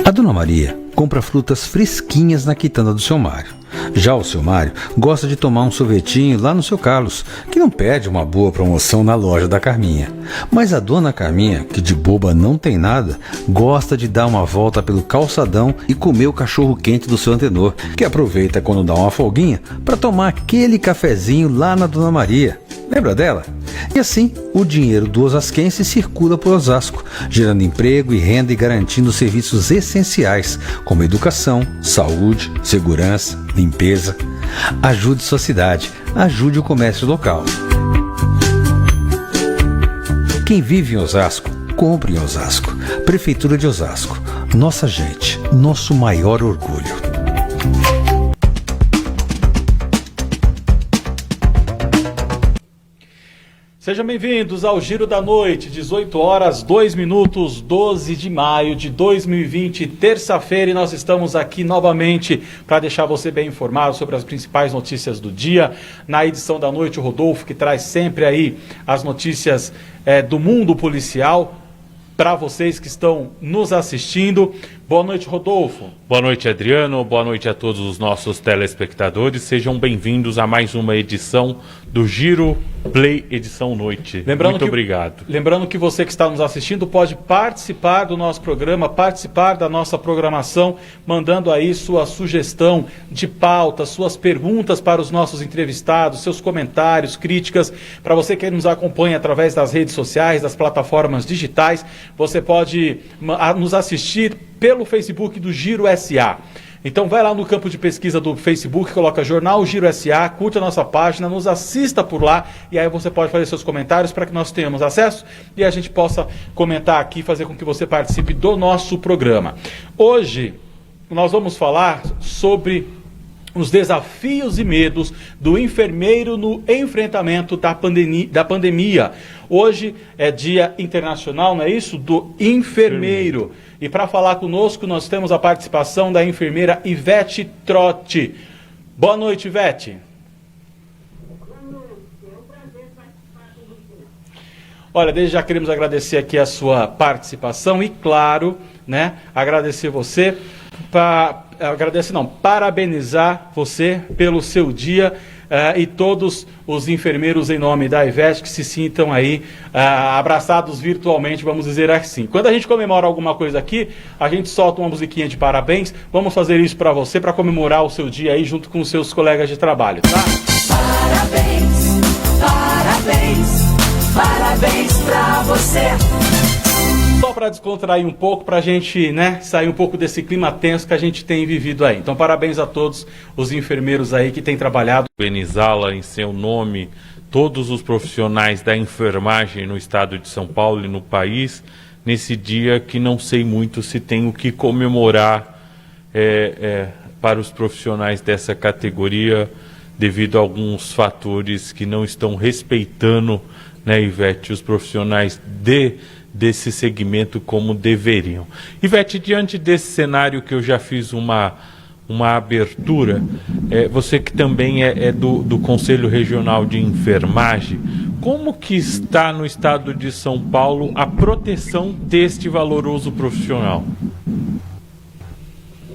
A Dona Maria compra frutas fresquinhas na quitanda do seu Mário. Já o seu Mário gosta de tomar um sorvetinho lá no seu Carlos, que não perde uma boa promoção na loja da Carminha. Mas a Dona Carminha, que de boba não tem nada, gosta de dar uma volta pelo calçadão e comer o cachorro quente do seu Antenor, que aproveita quando dá uma folguinha para tomar aquele cafezinho lá na Dona Maria. Lembra dela? E assim, o dinheiro do osasquense circula por Osasco, gerando emprego e renda e garantindo serviços essenciais, como educação, saúde, segurança, limpeza. Ajude sua cidade, ajude o comércio local. Quem vive em Osasco, compre em Osasco. Prefeitura de Osasco. Nossa gente, nosso maior orgulho. Sejam bem-vindos ao Giro da Noite, 18 horas, 2 minutos, 12 de maio de 2020, terça-feira, e nós estamos aqui novamente para deixar você bem informado sobre as principais notícias do dia. Na edição da noite, o Rodolfo, que traz sempre aí as notícias do mundo policial para vocês que estão nos assistindo. Boa noite, Rodolfo. Boa noite, Adriano. Boa noite a todos os nossos telespectadores. Sejam bem-vindos a mais uma edição do Giro Play Edição Noite. Muito obrigado. Lembrando que você que está nos assistindo pode participar do nosso programa, participar da nossa programação, mandando aí sua sugestão de pauta, suas perguntas para os nossos entrevistados, seus comentários, críticas. Para você que nos acompanha através das redes sociais, das plataformas digitais, você pode nos assistir pelo Facebook do Giro SA. Então vai lá no campo de pesquisa do Facebook, coloca Jornal Giro SA, curta a nossa página, nos assista por lá, e aí você pode fazer seus comentários para que nós tenhamos acesso e a gente possa comentar aqui, fazer com que você participe do nosso programa. Hoje nós vamos falar sobre os desafios e medos do enfermeiro no enfrentamento da pandemia. Hoje é Dia Internacional, não é isso? Do enfermeiro. E para falar conosco, nós temos a participação da enfermeira Ivete Trotti. Boa noite, Ivete. Boa noite, é um prazer participar com você. Olha, desde já queremos agradecer aqui a sua participação e, claro, né, agradecer você, parabenizar você pelo seu dia. E todos os enfermeiros, em nome da Ivete, que se sintam aí abraçados virtualmente, vamos dizer assim. Quando a gente comemora alguma coisa aqui, a gente solta uma musiquinha de parabéns. Vamos fazer isso para você, para comemorar o seu dia aí junto com os seus colegas de trabalho, tá? Parabéns, parabéns, parabéns para você. Só para descontrair um pouco, para a gente, né, sair um pouco desse clima tenso que a gente tem vivido aí. Então, parabéns a todos os enfermeiros aí que têm trabalhado. Parabenizá-la em seu nome, todos os profissionais da enfermagem no estado de São Paulo e no país, nesse dia que não sei muito se tem o que comemorar para os profissionais dessa categoria, devido a alguns fatores que não estão respeitando, né, Ivete, os profissionais desse segmento como deveriam. Ivete, diante desse cenário que eu já fiz uma abertura, você que também é do Conselho Regional de Enfermagem, como que está no estado de São Paulo a proteção deste valoroso profissional?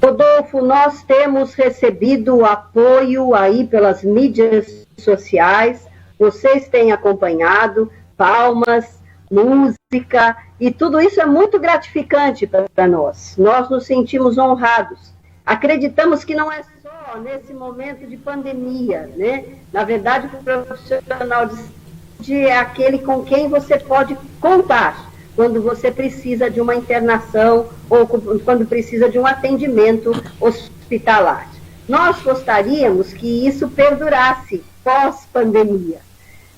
Rodolfo, nós temos recebido apoio aí pelas mídias sociais, vocês têm acompanhado, palmas, música, e tudo isso é muito gratificante para nós. Nós nos sentimos honrados. Acreditamos que não é só nesse momento de pandemia, né? Na verdade, o profissional de saúde é aquele com quem você pode contar quando você precisa de uma internação ou quando precisa de um atendimento hospitalar. Nós gostaríamos que isso perdurasse pós-pandemia.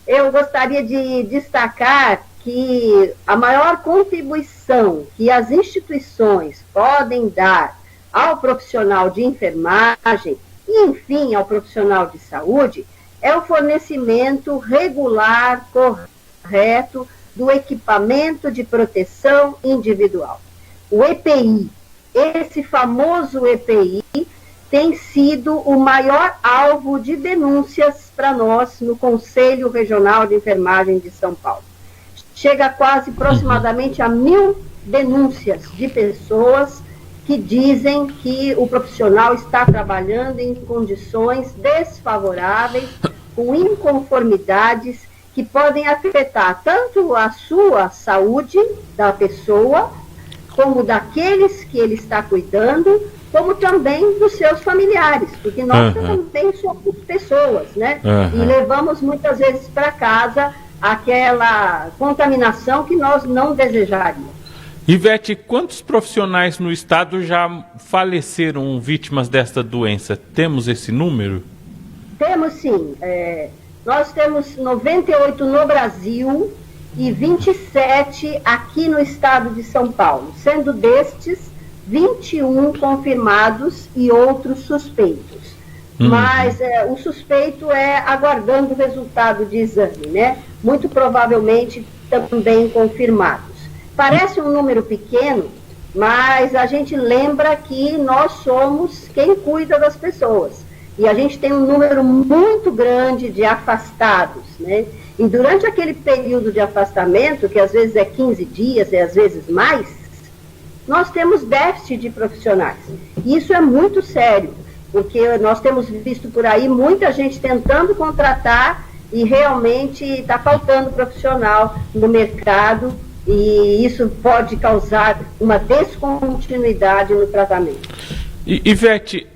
Eu gostaria de destacar que a maior contribuição que as instituições podem dar ao profissional de enfermagem e, enfim, ao profissional de saúde é o fornecimento regular, correto, do equipamento de proteção individual. O EPI, esse famoso EPI, tem sido o maior alvo de denúncias para nós no Conselho Regional de Enfermagem de São Paulo. Chega a quase aproximadamente a 1.000 denúncias de pessoas que dizem que o profissional está trabalhando em condições desfavoráveis, com inconformidades que podem afetar tanto a sua saúde da pessoa, como daqueles que ele está cuidando, como também dos seus familiares, porque nós também somos pessoas, né? E levamos muitas vezes para casa aquela contaminação que nós não desejaríamos. Ivete, quantos profissionais no estado já faleceram vítimas desta doença? Temos esse número? Temos sim. Nós temos 98 no Brasil e 27 aqui no estado de São Paulo, sendo destes 21 confirmados e outros suspeitos. Mas o suspeito aguardando o resultado de exame, né? Muito provavelmente também confirmados. Parece um número pequeno, mas a gente lembra que nós somos quem cuida das pessoas. E a gente tem um número muito grande de afastados, né? E durante aquele período de afastamento, que às vezes é 15 dias, às vezes mais, nós temos déficit de profissionais. E isso é muito sério, porque nós temos visto por aí muita gente tentando contratar e realmente está faltando profissional no mercado, e isso pode causar uma descontinuidade no tratamento. Ivete,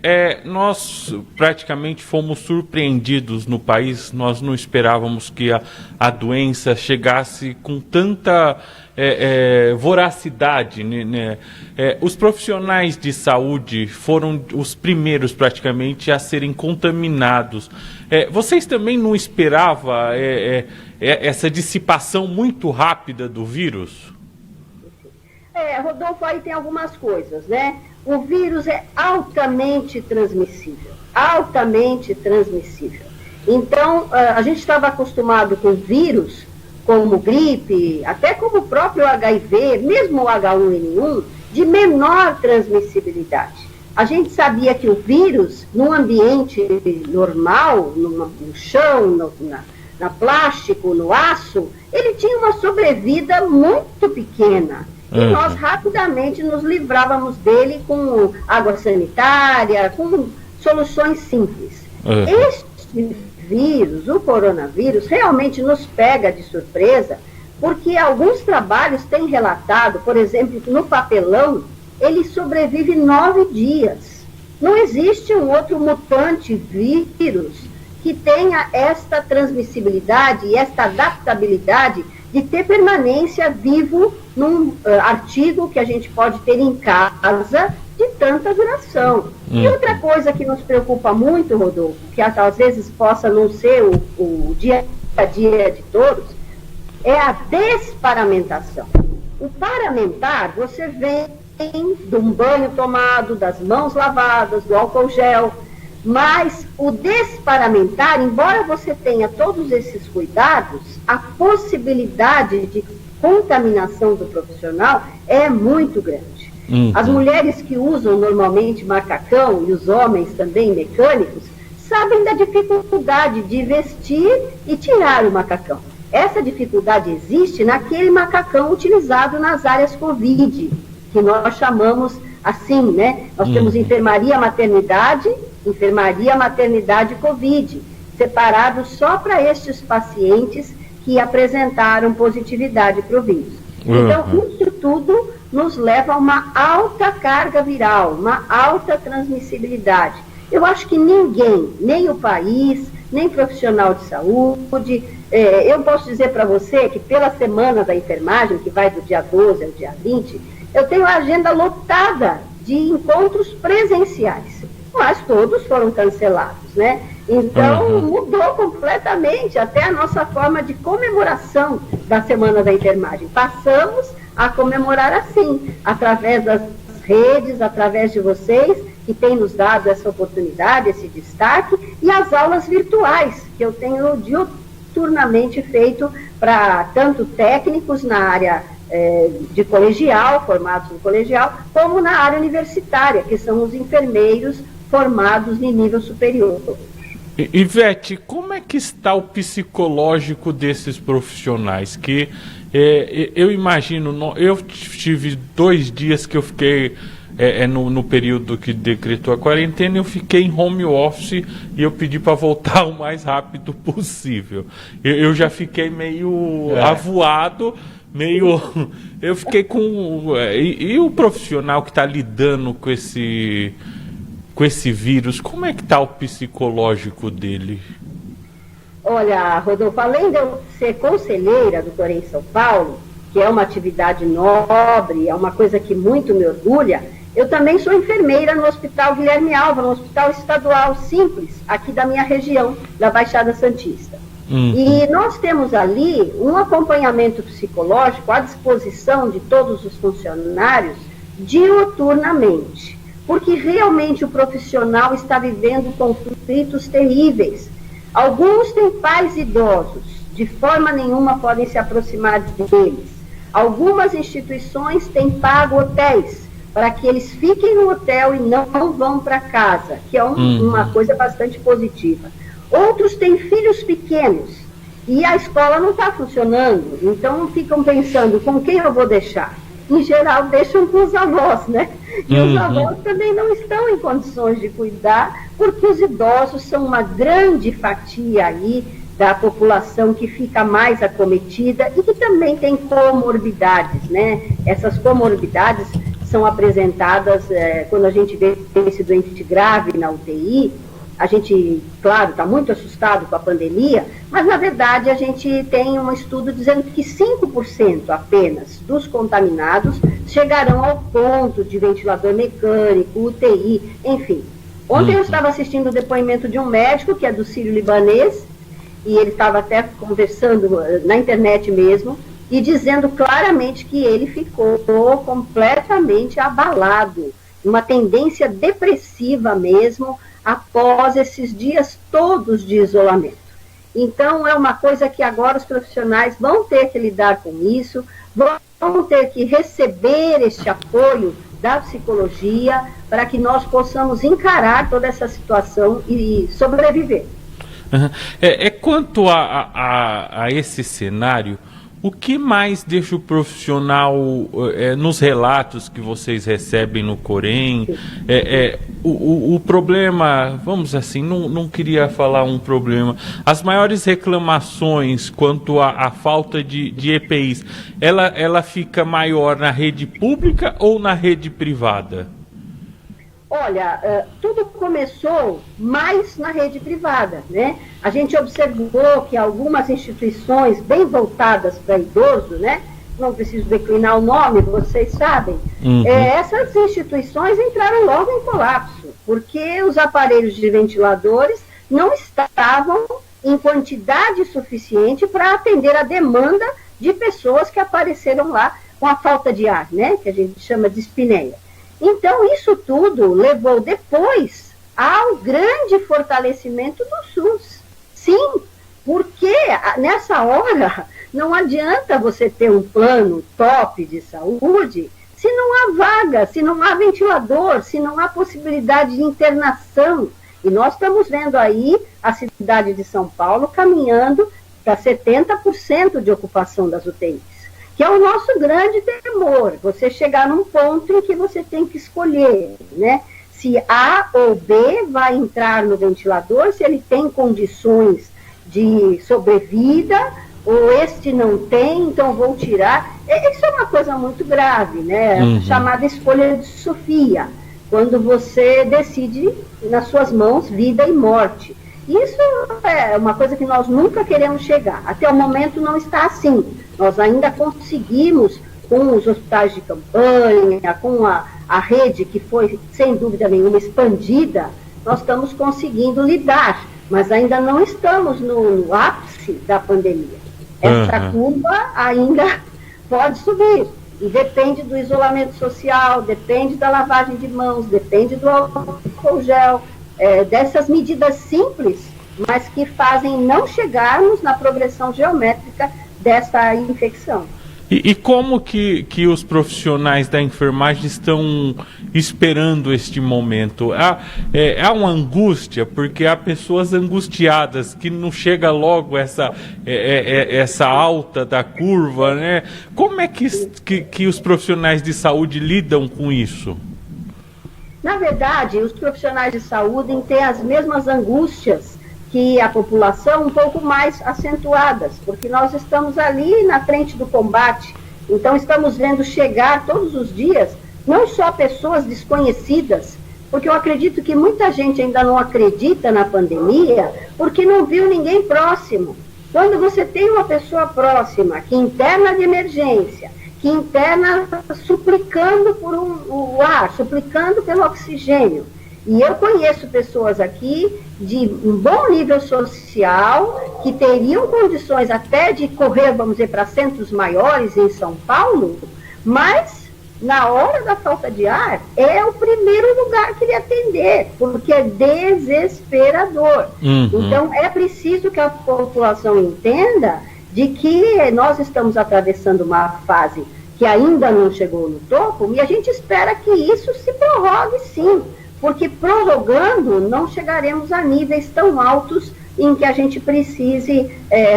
nós praticamente fomos surpreendidos no país, nós não esperávamos que a doença chegasse com tanta voracidade, né? Os profissionais de saúde foram os primeiros praticamente a serem contaminados. Vocês também não esperavam essa dissipação muito rápida do vírus? Rodolfo, aí tem algumas coisas, né? O vírus é altamente transmissível, altamente transmissível. Então, a gente estava acostumado com vírus, como gripe, até como o próprio HIV, mesmo o H1N1, de menor transmissibilidade. A gente sabia que o vírus, num ambiente normal, no chão, na plástico, no aço, ele tinha uma sobrevida muito pequena. E nós rapidamente nos livrávamos dele com água sanitária, com soluções simples. Este vírus, o coronavírus, realmente nos pega de surpresa, porque alguns trabalhos têm relatado, por exemplo, no papelão, ele sobrevive 9 dias. Não existe um outro mutante vírus que tenha esta transmissibilidade e esta adaptabilidade de ter permanência vivo num artigo que a gente pode ter em casa de tanta duração. E outra coisa que nos preocupa muito, Rodolfo, que às vezes possa não ser o dia a dia de todos, é a desparamentação. O paramentar, você vem de um banho tomado, das mãos lavadas, do álcool gel, mas o desparamentar, embora você tenha todos esses cuidados, a possibilidade de contaminação do profissional é muito grande. As mulheres que usam normalmente macacão e os homens também mecânicos sabem da dificuldade de vestir e tirar o macacão. Essa dificuldade existe naquele macacão utilizado nas áreas Covid, que nós chamamos assim, né? Nós temos enfermaria maternidade Covid, separados só para estes pacientes que apresentaram positividade para o vírus. Então, isso tudo nos leva a uma alta carga viral, uma alta transmissibilidade. Eu acho que ninguém, nem o país, nem profissional de saúde, eu posso dizer para você que pela semana da enfermagem, que vai do dia 12 ao dia 20, eu tenho a agenda lotada de encontros presenciais, mas todos foram cancelados, né? Então, mudou completamente até a nossa forma de comemoração da Semana da Enfermagem. Passamos a comemorar assim, através das redes, através de vocês, que têm nos dado essa oportunidade, esse destaque, e as aulas virtuais, que eu tenho diuturnamente feito para tanto técnicos na área de colegial, formados no colegial, como na área universitária, que são os enfermeiros formados em nível superior. Ivete, como é que está o psicológico desses profissionais? Que eu imagino, eu tive 2 dias que eu fiquei no período que decretou a quarentena, eu fiquei em home office e eu pedi para voltar o mais rápido possível. Eu já fiquei meio avoado, eu fiquei com... E o profissional que está lidando com esse vírus, como é que está o psicológico dele? Olha, Rodolfo, além de eu ser conselheira do Corém São Paulo, que é uma atividade nobre, é uma coisa que muito me orgulha, eu também sou enfermeira no Hospital Guilherme Alva, no Hospital Estadual Simples, aqui da minha região, da Baixada Santista. E nós temos ali um acompanhamento psicológico à disposição de todos os funcionários diuturnamente, porque realmente o profissional está vivendo conflitos terríveis. Alguns têm pais idosos, de forma nenhuma podem se aproximar deles. Algumas instituições têm pago hotéis para que eles fiquem no hotel e não vão para casa, que é uma coisa bastante positiva. Outros têm filhos pequenos e a escola não está funcionando, então ficam pensando com quem eu vou deixar. Em geral, deixam com os avós, né? E os avós também não estão em condições de cuidar, porque os idosos são uma grande fatia aí da população que fica mais acometida e que também tem comorbidades, né? Essas comorbidades são apresentadas quando a gente vê esse doente grave na UTI. A gente, claro, está muito assustado com a pandemia, mas, na verdade, a gente tem um estudo dizendo que 5% apenas dos contaminados chegarão ao ponto de ventilador mecânico, UTI, enfim. Ontem eu estava assistindo o depoimento de um médico, que é do Sírio-Libanês, e ele estava até conversando na internet mesmo, e dizendo claramente que ele ficou completamente abalado, uma tendência depressiva mesmo, após esses dias todos de isolamento. Então, é uma coisa que agora os profissionais vão ter que lidar com isso, vão ter que receber este apoio da psicologia para que nós possamos encarar toda essa situação e sobreviver. Quanto a esse cenário, o que mais deixa o profissional, nos relatos que vocês recebem no Corém, o problema, vamos assim, não queria falar um problema, as maiores reclamações quanto à falta de EPIs, ela fica maior na rede pública ou na rede privada? Olha, tudo começou mais na rede privada, né? A gente observou que algumas instituições bem voltadas para idoso, né? Não preciso declinar o nome, vocês sabem. Essas instituições entraram logo em colapso, porque os aparelhos de ventiladores não estavam em quantidade suficiente para atender a demanda de pessoas que apareceram lá com a falta de ar, né? Que a gente chama de espineia. Então, isso tudo levou depois ao grande fortalecimento do SUS. Sim, porque nessa hora não adianta você ter um plano top de saúde se não há vaga, se não há ventilador, se não há possibilidade de internação. E nós estamos vendo aí a cidade de São Paulo caminhando para 70% de ocupação das UTIs. Que é o nosso grande temor, você chegar num ponto em que você tem que escolher, né? Se A ou B vai entrar no ventilador, se ele tem condições de sobrevida, ou este não tem, então vou tirar. Isso é uma coisa muito grave, né? Chamada escolha de Sofia, quando você decide nas suas mãos vida e morte. Isso é uma coisa que nós nunca queremos chegar. Até o momento não está assim. Nós ainda conseguimos, com os hospitais de campanha, com a rede que foi, sem dúvida nenhuma, expandida, nós estamos conseguindo lidar, mas ainda não estamos no ápice da pandemia. Essa curva ainda pode subir, e depende do isolamento social, depende da lavagem de mãos, depende do álcool gel, dessas medidas simples, mas que fazem não chegarmos na progressão geométrica dessa infecção. E como que os profissionais da enfermagem estão esperando este momento? Há uma angústia, porque há pessoas angustiadas, que não chega logo essa alta da curva, né? Como é que os profissionais de saúde lidam com isso? Na verdade, os profissionais de saúde têm as mesmas angústias que a população, um pouco mais acentuadas, porque nós estamos ali na frente do combate. Então, estamos vendo chegar todos os dias, não só pessoas desconhecidas, porque eu acredito que muita gente ainda não acredita na pandemia, porque não viu ninguém próximo. Quando você tem uma pessoa próxima, que interna de emergência, que interna suplicando por o ar, suplicando pelo oxigênio. E eu conheço pessoas aqui de um bom nível social, que teriam condições até de correr, vamos dizer, para centros maiores em São Paulo, mas na hora da falta de ar, é o primeiro lugar que ele atender, porque é desesperador. Então, é preciso que a população entenda de que nós estamos atravessando uma fase que ainda não chegou no topo, e a gente espera que isso se prorrogue sim, porque prorrogando não chegaremos a níveis tão altos em que a gente precise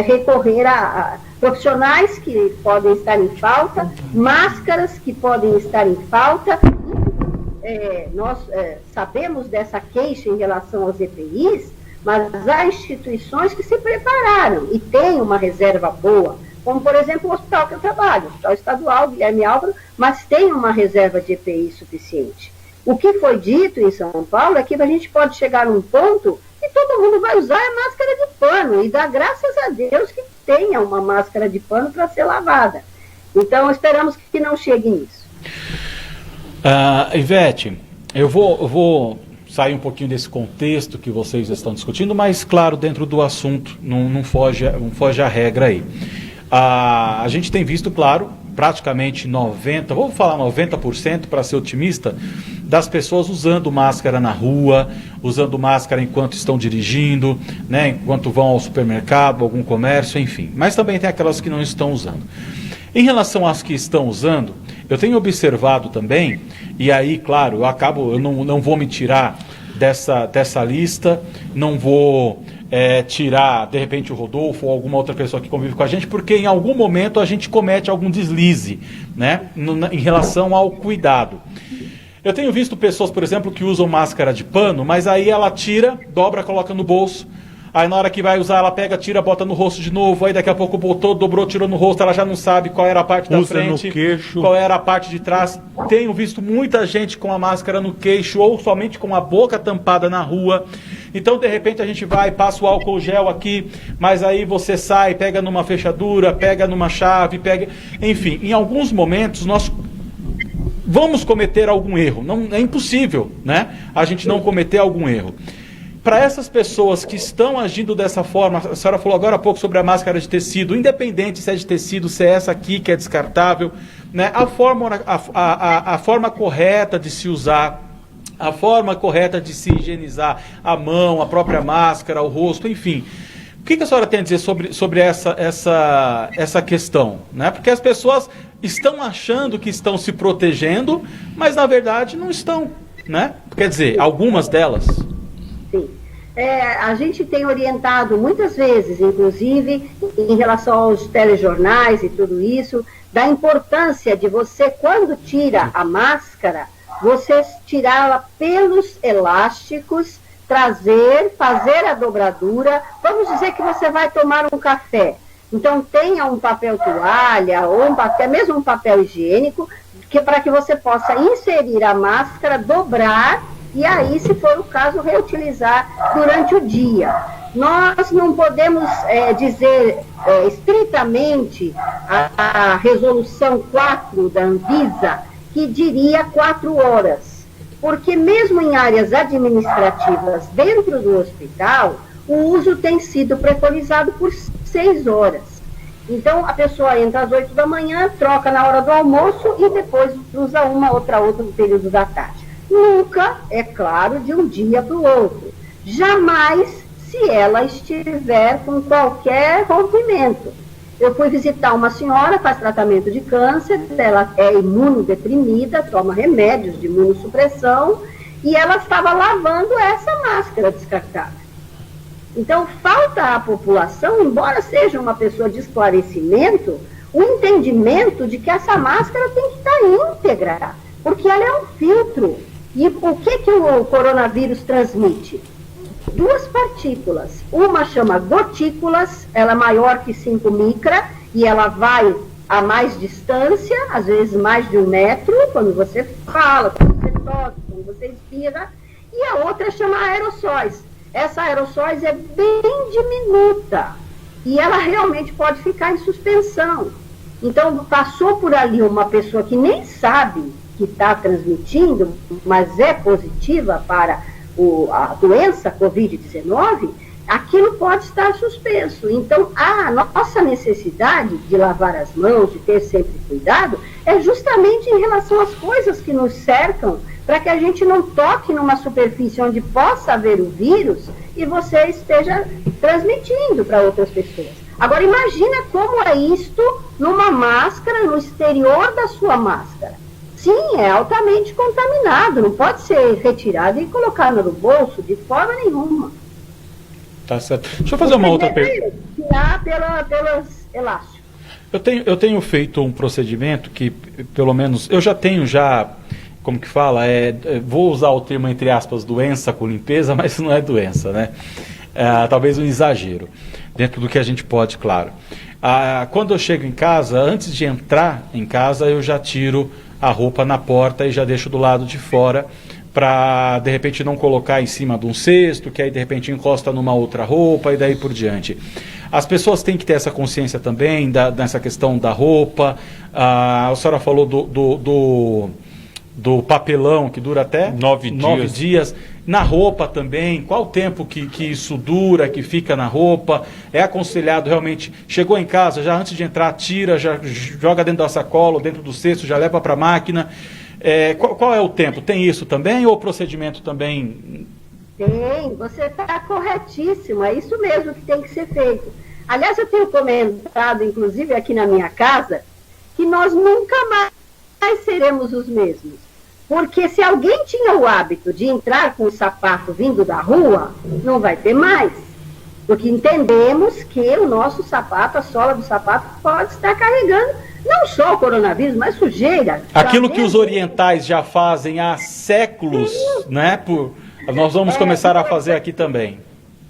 recorrer a profissionais que podem estar em falta, máscaras que podem estar em falta. Nós sabemos dessa queixa em relação aos EPIs, mas há instituições que se prepararam e têm uma reserva boa, como, por exemplo, o hospital que eu trabalho, o Hospital Estadual, Guilherme Álvaro, mas tem uma reserva de EPI suficiente. O que foi dito em São Paulo é que a gente pode chegar num ponto que todo mundo vai usar a máscara de pano, e dá graças a Deus que tenha uma máscara de pano para ser lavada. Então, esperamos que não chegue nisso. Ivete, eu vou sair um pouquinho desse contexto que vocês estão discutindo, mas, claro, dentro do assunto, não foge a regra aí. A gente tem visto, claro, praticamente 90% para ser otimista, das pessoas usando máscara na rua, usando máscara enquanto estão dirigindo, né, enquanto vão ao supermercado, algum comércio, enfim. Mas também tem aquelas que não estão usando. Em relação às que estão usando, eu tenho observado também, e aí, claro, eu não vou me tirar dessa lista, não vou tirar, de repente, o Rodolfo ou alguma outra pessoa que convive com a gente, porque em algum momento a gente comete algum deslize, né, em relação ao cuidado. Eu tenho visto pessoas, por exemplo, que usam máscara de pano, mas aí ela tira, dobra, coloca no bolso, aí na hora que vai usar ela pega, tira, bota no rosto de novo, aí daqui a pouco botou, dobrou, tirou no rosto, ela já não sabe qual era a parte da frente, no queixo, qual era a parte de trás. Tenho visto muita gente com a máscara no queixo ou somente com a boca tampada na rua. Então, de repente, a gente vai, passa o álcool gel aqui, mas aí você sai, pega numa fechadura, pega numa chave, pega... Enfim, em alguns momentos nós vamos cometer algum erro. Não, é impossível, né, a gente não cometer algum erro. Para essas pessoas que estão agindo dessa forma, a senhora falou agora há pouco sobre a máscara de tecido, independente se é de tecido, se é essa aqui que é descartável, né, a forma correta de se usar, a forma correta de se higienizar a mão, a própria máscara, o rosto, enfim. O que a senhora tem a dizer sobre essa questão, né? Porque as pessoas estão achando que estão se protegendo, mas na verdade não estão, né? Quer dizer, algumas delas. Sim. A gente tem orientado muitas vezes, inclusive, em relação aos telejornais e tudo isso, da importância de você, quando tira a máscara, você tirá-la pelos elásticos, fazer a dobradura. Vamos dizer que você vai tomar um café. Então, tenha um papel toalha, ou até mesmo um papel higiênico, para que você possa inserir a máscara, dobrar, e aí, se for o caso, reutilizar durante o dia. Nós não podemos dizer estritamente a resolução 4 da Anvisa, que diria 4 horas. Porque mesmo em áreas administrativas dentro do hospital, o uso tem sido preconizado por 6 horas. Então, a pessoa entra às 8 da manhã, troca na hora do almoço e depois usa outra no período da tarde. Nunca, é claro, de um dia para o outro. Jamais se ela estiver com qualquer rompimento. Eu fui visitar uma senhora, faz tratamento de câncer, ela é imunodeprimida, toma remédios de imunossupressão, e ela estava lavando essa máscara descartável. Então, falta à população, embora seja uma pessoa de esclarecimento, o entendimento de que essa máscara tem que estar íntegra, porque ela é um filtro. E o que o coronavírus transmite? 2 partículas. Uma chama gotículas, ela é maior que 5 micra e ela vai a mais distância, às vezes mais de 1 metro, quando você fala, quando você tosse, quando você espirra. E a outra chama aerossóis. Essa aerossóis é bem diminuta e ela realmente pode ficar em suspensão. Então, passou por ali uma pessoa que nem sabe que está transmitindo, mas é positiva para a doença Covid-19, aquilo pode estar suspenso. Então, a nossa necessidade de lavar as mãos, de ter sempre cuidado, é justamente em relação às coisas que nos cercam, para que a gente não toque numa superfície onde possa haver o vírus e você esteja transmitindo para outras pessoas. Agora, imagina como é isto numa máscara, no exterior da sua máscara. Sim, é altamente contaminado, não pode ser retirado e colocado no bolso de forma nenhuma. Tá certo. Deixa eu fazer uma outra pergunta. Tirar pelos elásticos. Eu tenho feito um procedimento que, pelo menos, eu já tenho como que fala, vou usar o termo entre aspas, doença com limpeza, mas não é doença, né? Talvez um exagero, dentro do que a gente pode, claro. Quando eu chego em casa, antes de entrar em casa, eu já tiro a roupa na porta e já deixo do lado de fora, para de repente não colocar em cima de um cesto, que aí de repente encosta numa outra roupa e daí por diante. As pessoas têm que ter essa consciência também dessa questão da roupa. A senhora falou do papelão, que dura até 9 dias. Na roupa também, qual o tempo que isso dura, que fica na roupa? É aconselhado realmente, chegou em casa, já antes de entrar, tira, já joga dentro da sacola, dentro do cesto, já leva para a máquina. Qual é o tempo? Tem isso também ou o procedimento também? Tem, você está corretíssimo, é isso mesmo que tem que ser feito. Aliás, eu tenho comentado, inclusive aqui na minha casa, que nós nunca mais seremos os mesmos. Porque se alguém tinha o hábito de entrar com o sapato vindo da rua, não vai ter mais. Porque entendemos que o nosso sapato, a sola do sapato, pode estar carregando não só o coronavírus, mas sujeira. Aquilo que os orientais já fazem há séculos, né? Nós vamos começar a fazer aqui também.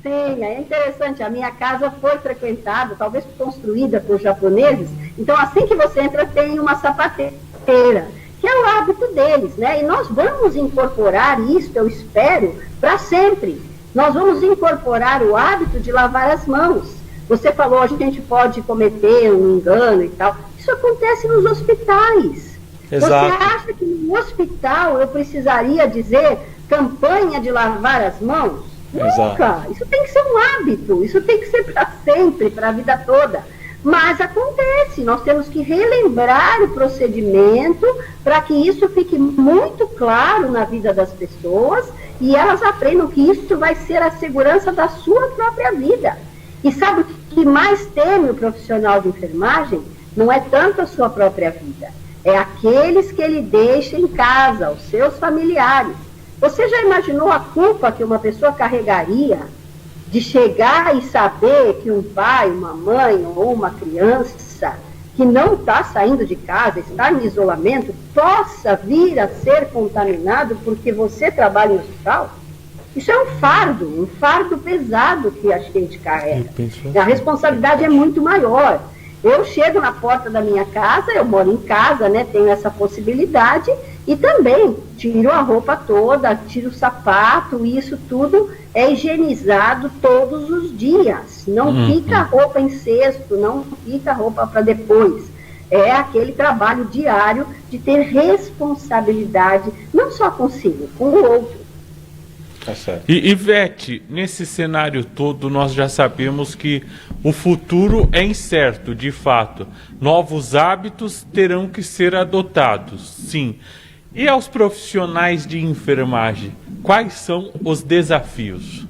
Sim, é interessante. A minha casa foi frequentada, talvez construída por japoneses. Então, assim que você entra, tem uma sapateira, que é o hábito deles, né? E nós vamos incorporar isso, eu espero, para sempre. Nós vamos incorporar o hábito de lavar as mãos. Você falou, a gente pode cometer um engano e tal. Isso acontece nos hospitais. Exato. Você acha que no hospital eu precisaria dizer campanha de lavar as mãos? Exato. Nunca. Isso tem que ser um hábito, isso tem que ser para sempre, para a vida toda. Mas acontece, nós temos que relembrar o procedimento para que isso fique muito claro na vida das pessoas e elas aprendam que isso vai ser a segurança da sua própria vida. E sabe o que mais teme o profissional de enfermagem? Não é tanto a sua própria vida, é aqueles que ele deixa em casa, os seus familiares. Você já imaginou a culpa que uma pessoa carregaria de chegar e saber que um pai, uma mãe ou uma criança que não está saindo de casa, está em isolamento, possa vir a ser contaminado porque você trabalha em hospital? Isso é um fardo pesado que a gente carrega. A responsabilidade é muito maior. Eu chego na porta da minha casa, eu moro em casa, né, tenho essa possibilidade, e também tiro a roupa toda, tiro o sapato, isso tudo é higienizado todos os dias. Não fica a roupa em cesto, não fica a roupa para depois. É aquele trabalho diário de ter responsabilidade, não só consigo, com o outro. Tá certo. E Ivete, nesse cenário todo, nós já sabemos que o futuro é incerto, de fato. Novos hábitos terão que ser adotados, sim. E aos profissionais de enfermagem, quais são os desafios?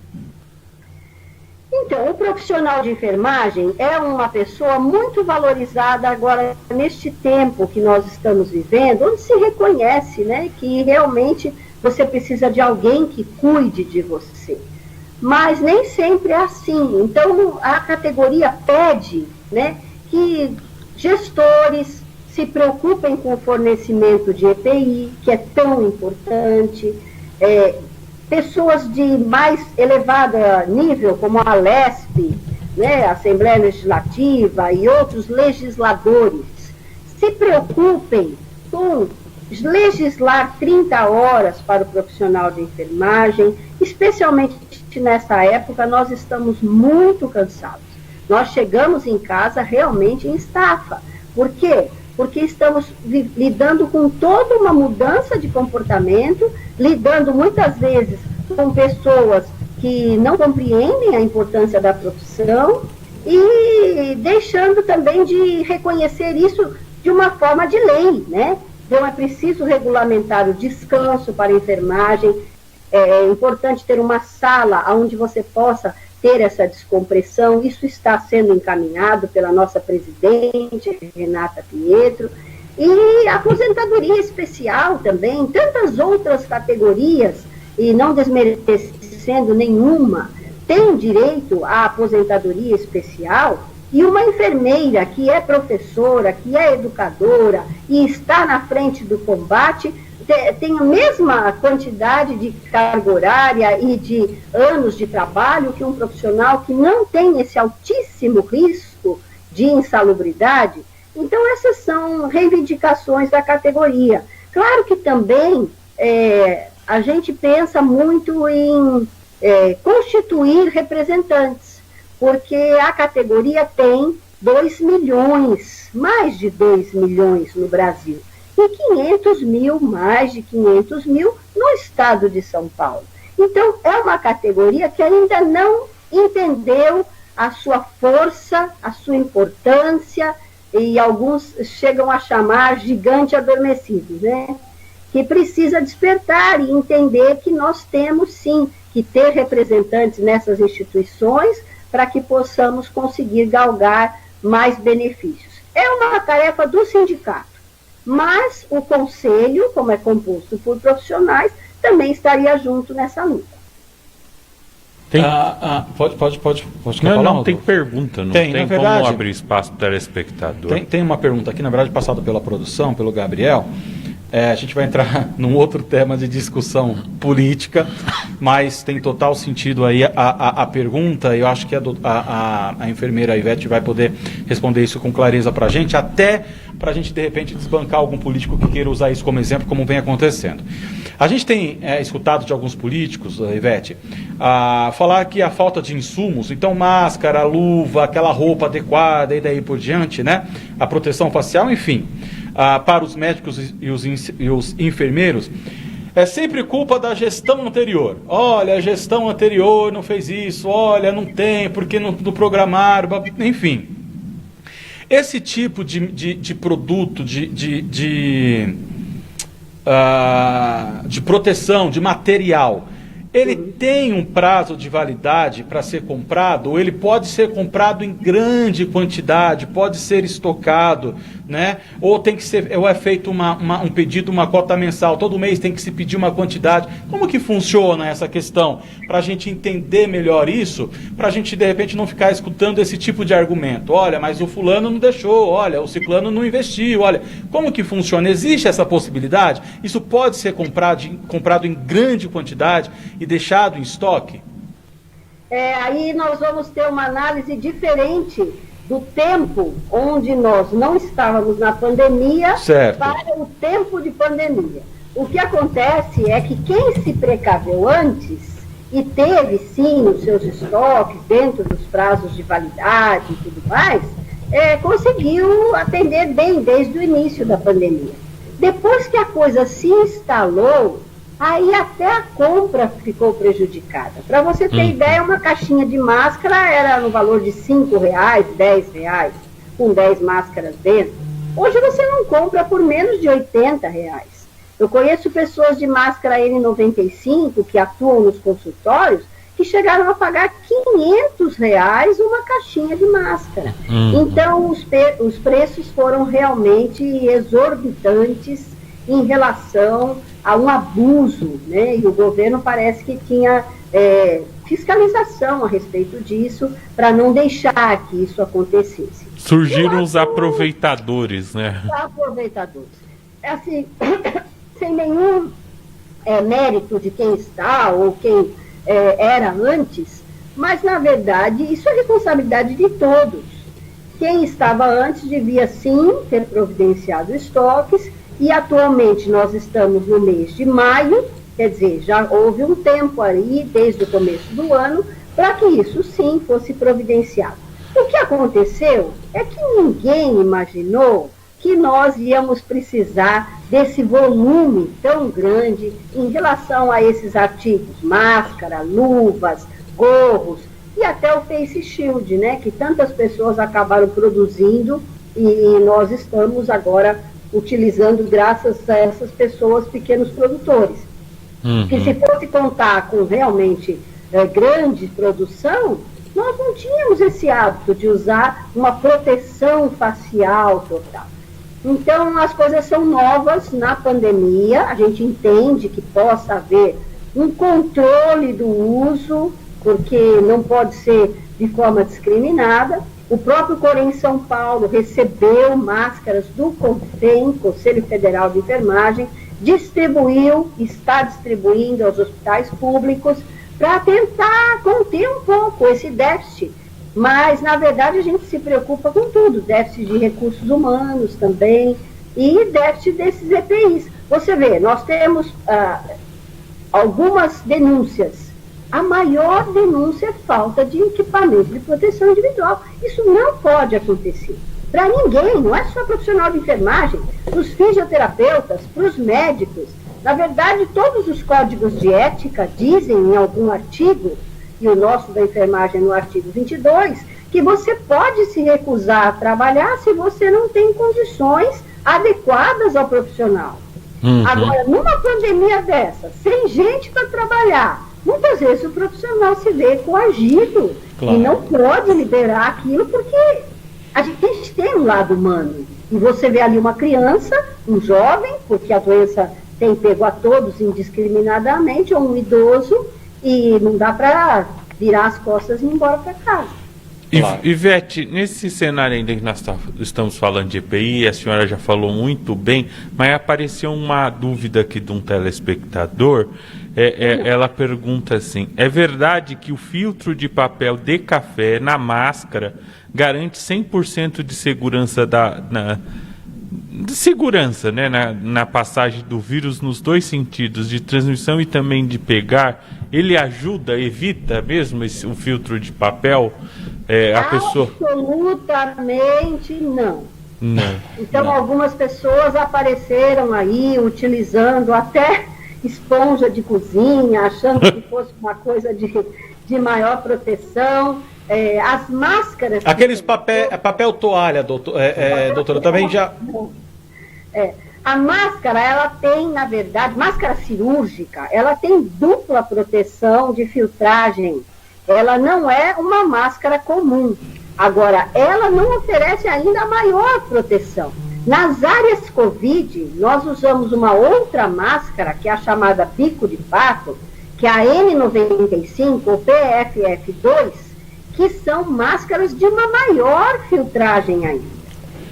Então, o profissional de enfermagem é uma pessoa muito valorizada agora neste tempo que nós estamos vivendo, onde se reconhece, né, que realmente você precisa de alguém que cuide de você. Mas nem sempre é assim. Então, a categoria pede, né, que gestores se preocupem com o fornecimento de EPI, que é tão importante, pessoas de mais elevado nível, como a Alesp, né, a Assembleia Legislativa e outros legisladores, se preocupem com legislar 30 horas para o profissional de enfermagem, especialmente nessa época nós estamos muito cansados. Nós chegamos em casa realmente em estafa. Por quê? Porque estamos lidando com toda uma mudança de comportamento, lidando muitas vezes com pessoas que não compreendem a importância da profissão e deixando também de reconhecer isso de uma forma de lei, né? Então é preciso regulamentar o descanso para a enfermagem, é importante ter uma sala onde você possa ter essa descompressão. Isso está sendo encaminhado pela nossa presidente, Renata Pietro, e a aposentadoria especial também, tantas outras categorias, e não desmerecendo nenhuma, tem direito à aposentadoria especial, e uma enfermeira que é professora, que é educadora e está na frente do combate, tem a mesma quantidade de carga horária e de anos de trabalho que um profissional que não tem esse altíssimo risco de insalubridade. Então, essas são reivindicações da categoria. Claro que também a gente pensa muito em constituir representantes, porque a categoria tem 2 milhões, mais de 2 milhões no Brasil, e 500 mil, mais de 500 mil no estado de São Paulo. Então, é uma categoria que ainda não entendeu a sua força, a sua importância, e alguns chegam a chamar gigante adormecido, né? Que precisa despertar e entender que nós temos, sim, que ter representantes nessas instituições para que possamos conseguir galgar mais benefícios. É uma tarefa do sindicato. Mas o conselho, como é composto por profissionais, também estaria junto nessa luta. Tem... Pode falar, não tem pergunta, não tem verdade, como abrir espaço para o telespectador. Tem uma pergunta aqui, na verdade, passada pela produção, pelo Gabriel. A gente vai entrar num outro tema de discussão política, mas tem total sentido aí a pergunta, e eu acho que a enfermeira Ivete vai poder responder isso com clareza para a gente, até para a gente, de repente, desbancar algum político que queira usar isso como exemplo, como vem acontecendo. A gente tem escutado de alguns políticos, Ivete, falar que a falta de insumos, então máscara, luva, aquela roupa adequada e daí por diante, né? A proteção facial, enfim, para os médicos e os enfermeiros, é sempre culpa da gestão anterior. Olha, a gestão anterior não fez isso, olha, não tem, porque não programaram, enfim. Esse tipo de produto, de proteção, de material, ele tem um prazo de validade para ser comprado, ou ele pode ser comprado em grande quantidade, pode ser estocado, né? Ou tem que ser, ou é feito um pedido, uma cota mensal, todo mês tem que se pedir uma quantidade. Como que funciona essa questão? Para a gente entender melhor isso, para a gente de repente não ficar escutando esse tipo de argumento. Olha, mas o fulano não deixou, olha, o ciclano não investiu, olha. Como que funciona? Existe essa possibilidade? Isso pode ser comprado em grande quantidade e deixado em estoque? Aí nós vamos ter uma análise diferente do tempo onde nós não estávamos na pandemia, certo, para o tempo de pandemia. O que acontece é que quem se precaveu antes e teve, sim, os seus estoques dentro dos prazos de validade e tudo mais, conseguiu atender bem desde o início da pandemia. Depois que a coisa se instalou, aí até a compra ficou prejudicada. Para você ter ideia, uma caixinha de máscara era no valor de R$5, R$10, com 10 máscaras dentro. Hoje você não compra por menos de R$80. Eu conheço pessoas de máscara N95 que atuam nos consultórios que chegaram a pagar R$500 uma caixinha de máscara. Então, os preços foram realmente exorbitantes em relação a um abuso, né? E o governo parece que tinha fiscalização a respeito disso para não deixar que isso acontecesse. Surgiram os aproveitadores, né? Aproveitadores. É assim, sem nenhum mérito de quem está ou quem era antes, mas, na verdade, isso é responsabilidade de todos. Quem estava antes devia, sim, ter providenciado estoques, e atualmente nós estamos no mês de maio, quer dizer, já houve um tempo aí, desde o começo do ano, para que isso, sim, fosse providenciado. O que aconteceu é que ninguém imaginou que nós íamos precisar desse volume tão grande em relação a esses artigos, máscara, luvas, gorros e até o face shield, né, que tantas pessoas acabaram produzindo e nós estamos agora utilizando graças a essas pessoas, pequenos produtores. Que se fosse contar com realmente grande produção, nós não tínhamos esse hábito de usar uma proteção facial total. Então, as coisas são novas na pandemia, a gente entende que possa haver um controle do uso, porque não pode ser de forma discriminada. O próprio Corém São Paulo recebeu máscaras do CONFEM, Conselho Federal de Enfermagem, distribuiu, está distribuindo aos hospitais públicos para tentar conter um pouco esse déficit. Mas, na verdade, a gente se preocupa com tudo, déficit de recursos humanos também e déficit desses EPIs. Você vê, nós temos algumas denúncias. A maior denúncia é falta de equipamento de proteção individual. Isso não pode acontecer. Para ninguém, não é só profissional de enfermagem, para os fisioterapeutas, para os médicos. Na verdade, todos os códigos de ética dizem em algum artigo, e o nosso da enfermagem no artigo 22, que você pode se recusar a trabalhar se você não tem condições adequadas ao profissional. Agora, numa pandemia dessa, sem gente para trabalhar, muitas vezes o profissional se vê coagido e não pode liberar aquilo porque a gente tem um lado humano. E você vê ali uma criança, um jovem, porque a doença tem pego a todos indiscriminadamente, ou um idoso, e não dá para virar as costas e ir embora para casa. Claro. Ivete, nesse cenário ainda que nós estamos falando de EPI, a senhora já falou muito bem, mas apareceu uma dúvida aqui de um telespectador. Ela pergunta assim: é verdade que o filtro de papel de café na máscara garante 100% de segurança na passagem do vírus nos dois sentidos, de transmissão e também de pegar? Ele ajuda, evita mesmo o filtro de papel? Absolutamente não. Então, não. Algumas pessoas apareceram aí utilizando até esponja de cozinha, achando que fosse uma coisa de maior proteção. As máscaras... Aqueles papel toalha, doutora, também já... A máscara, ela tem, na verdade, máscara cirúrgica, ela tem dupla proteção de filtragem. Ela não é uma máscara comum. Agora, ela não oferece ainda a maior proteção. Nas áreas Covid, nós usamos uma outra máscara, que é a chamada bico de pato, que é a N95 ou PFF2, que são máscaras de uma maior filtragem ainda.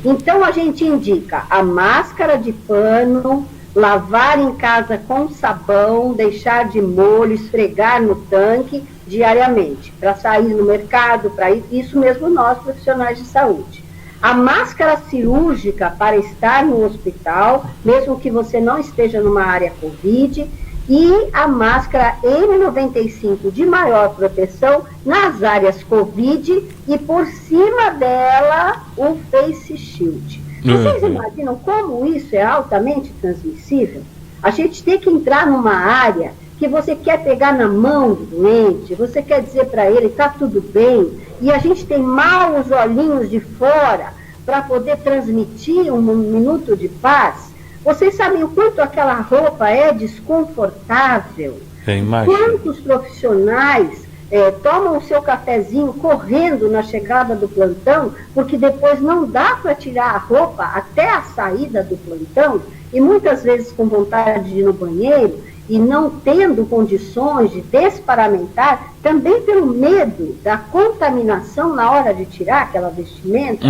Então, a gente indica a máscara de pano, lavar em casa com sabão, deixar de molho, esfregar no tanque diariamente, para sair no mercado, para isso mesmo nós, profissionais de saúde. A máscara cirúrgica para estar no hospital, mesmo que você não esteja numa área Covid, e a máscara N95 de maior proteção nas áreas Covid e por cima dela o face shield. Vocês imaginam como isso é altamente transmissível? A gente tem que entrar numa área que você quer pegar na mão do doente, você quer dizer para ele, está tudo bem, e a gente tem mal os olhinhos de fora para poder transmitir um minuto de paz. Vocês sabem o quanto aquela roupa é desconfortável? Quantos profissionais tomam o seu cafezinho correndo na chegada do plantão, porque depois não dá para tirar a roupa até a saída do plantão, e muitas vezes com vontade de ir no banheiro, e não tendo condições de desparamentar, também pelo medo da contaminação na hora de tirar aquela vestimenta.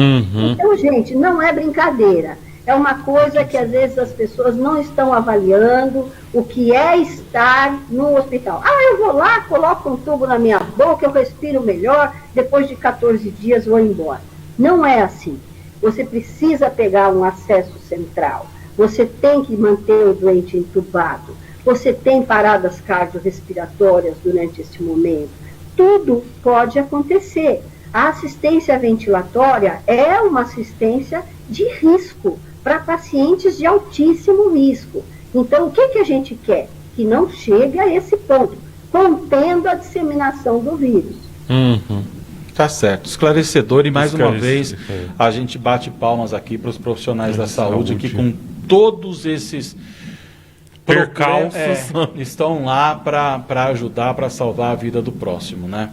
Então, gente, não é brincadeira. É uma coisa que às vezes as pessoas não estão avaliando o que é estar no hospital. Eu vou lá, coloco um tubo na minha boca, eu respiro melhor, depois de 14 dias vou embora. Não é assim. Você precisa pegar um acesso central. Você tem que manter o doente entubado. Você tem paradas cardiorrespiratórias durante esse momento. Tudo pode acontecer. A assistência ventilatória é uma assistência de risco para pacientes de altíssimo risco. Então, o que a gente quer? Que não chegue a esse ponto, contendo a disseminação do vírus. Tá certo, esclarecedor, e mais uma vez a gente bate palmas aqui para os profissionais da saúde que com todos esses percalços estão lá para ajudar, para salvar a vida do próximo, né?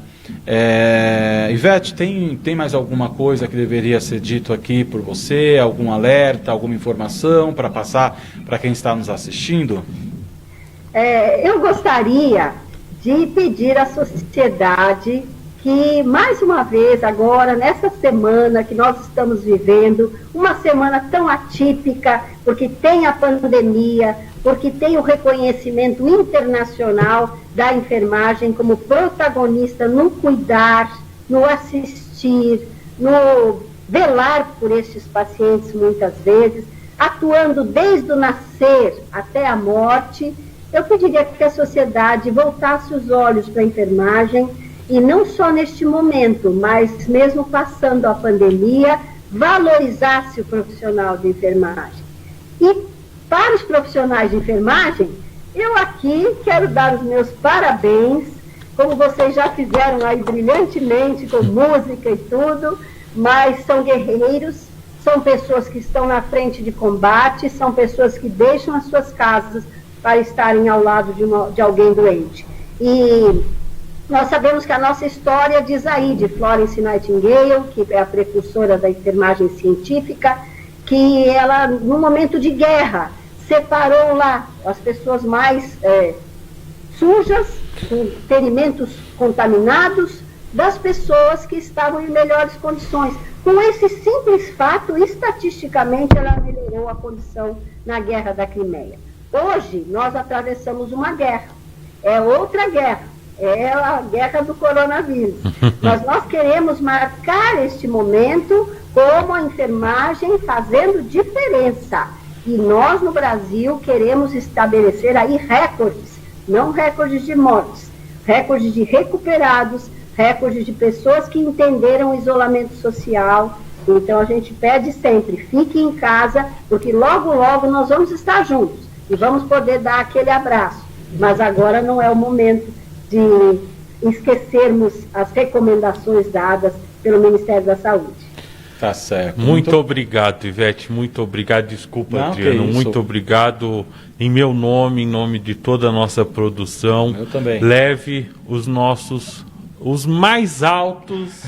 Ivete, tem mais alguma coisa que deveria ser dito aqui por você? Algum alerta, alguma informação para passar para quem está nos assistindo? Eu gostaria de pedir à sociedade que, mais uma vez, agora, nessa semana que nós estamos vivendo, uma semana tão atípica, porque tem a pandemia, porque tem o reconhecimento internacional da enfermagem como protagonista no cuidar, no assistir, no velar por estes pacientes muitas vezes, atuando desde o nascer até a morte. Eu pediria que a sociedade voltasse os olhos para a enfermagem e não só neste momento, mas mesmo passando a pandemia, valorizasse o profissional de enfermagem. E para os profissionais de enfermagem, eu aqui quero dar os meus parabéns, como vocês já fizeram aí brilhantemente, com música e tudo, mas são guerreiros, são pessoas que estão na frente de combate, são pessoas que deixam as suas casas para estarem ao lado de alguém doente. E nós sabemos que a nossa história diz aí de Florence Nightingale, que é a precursora da enfermagem científica, que ela, no momento de guerra, separou lá as pessoas mais sujas, com ferimentos contaminados, das pessoas que estavam em melhores condições. Com esse simples fato, estatisticamente, ela melhorou a condição na Guerra da Crimeia. Hoje, nós atravessamos uma guerra, é outra guerra, é a guerra do coronavírus. Mas nós queremos marcar este momento como a enfermagem fazendo diferença. E nós, no Brasil, queremos estabelecer aí recordes, não recordes de mortes, recordes de recuperados, recordes de pessoas que entenderam o isolamento social. Então, a gente pede sempre, fique em casa, porque logo, logo nós vamos estar juntos e vamos poder dar aquele abraço. Mas agora não é o momento de esquecermos as recomendações dadas pelo Ministério da Saúde. Tá certo. Muito obrigado, Ivete, muito obrigado. Desculpa, não, Adriano, muito obrigado em meu nome, em nome de toda a nossa produção. Eu também. Leve os mais altos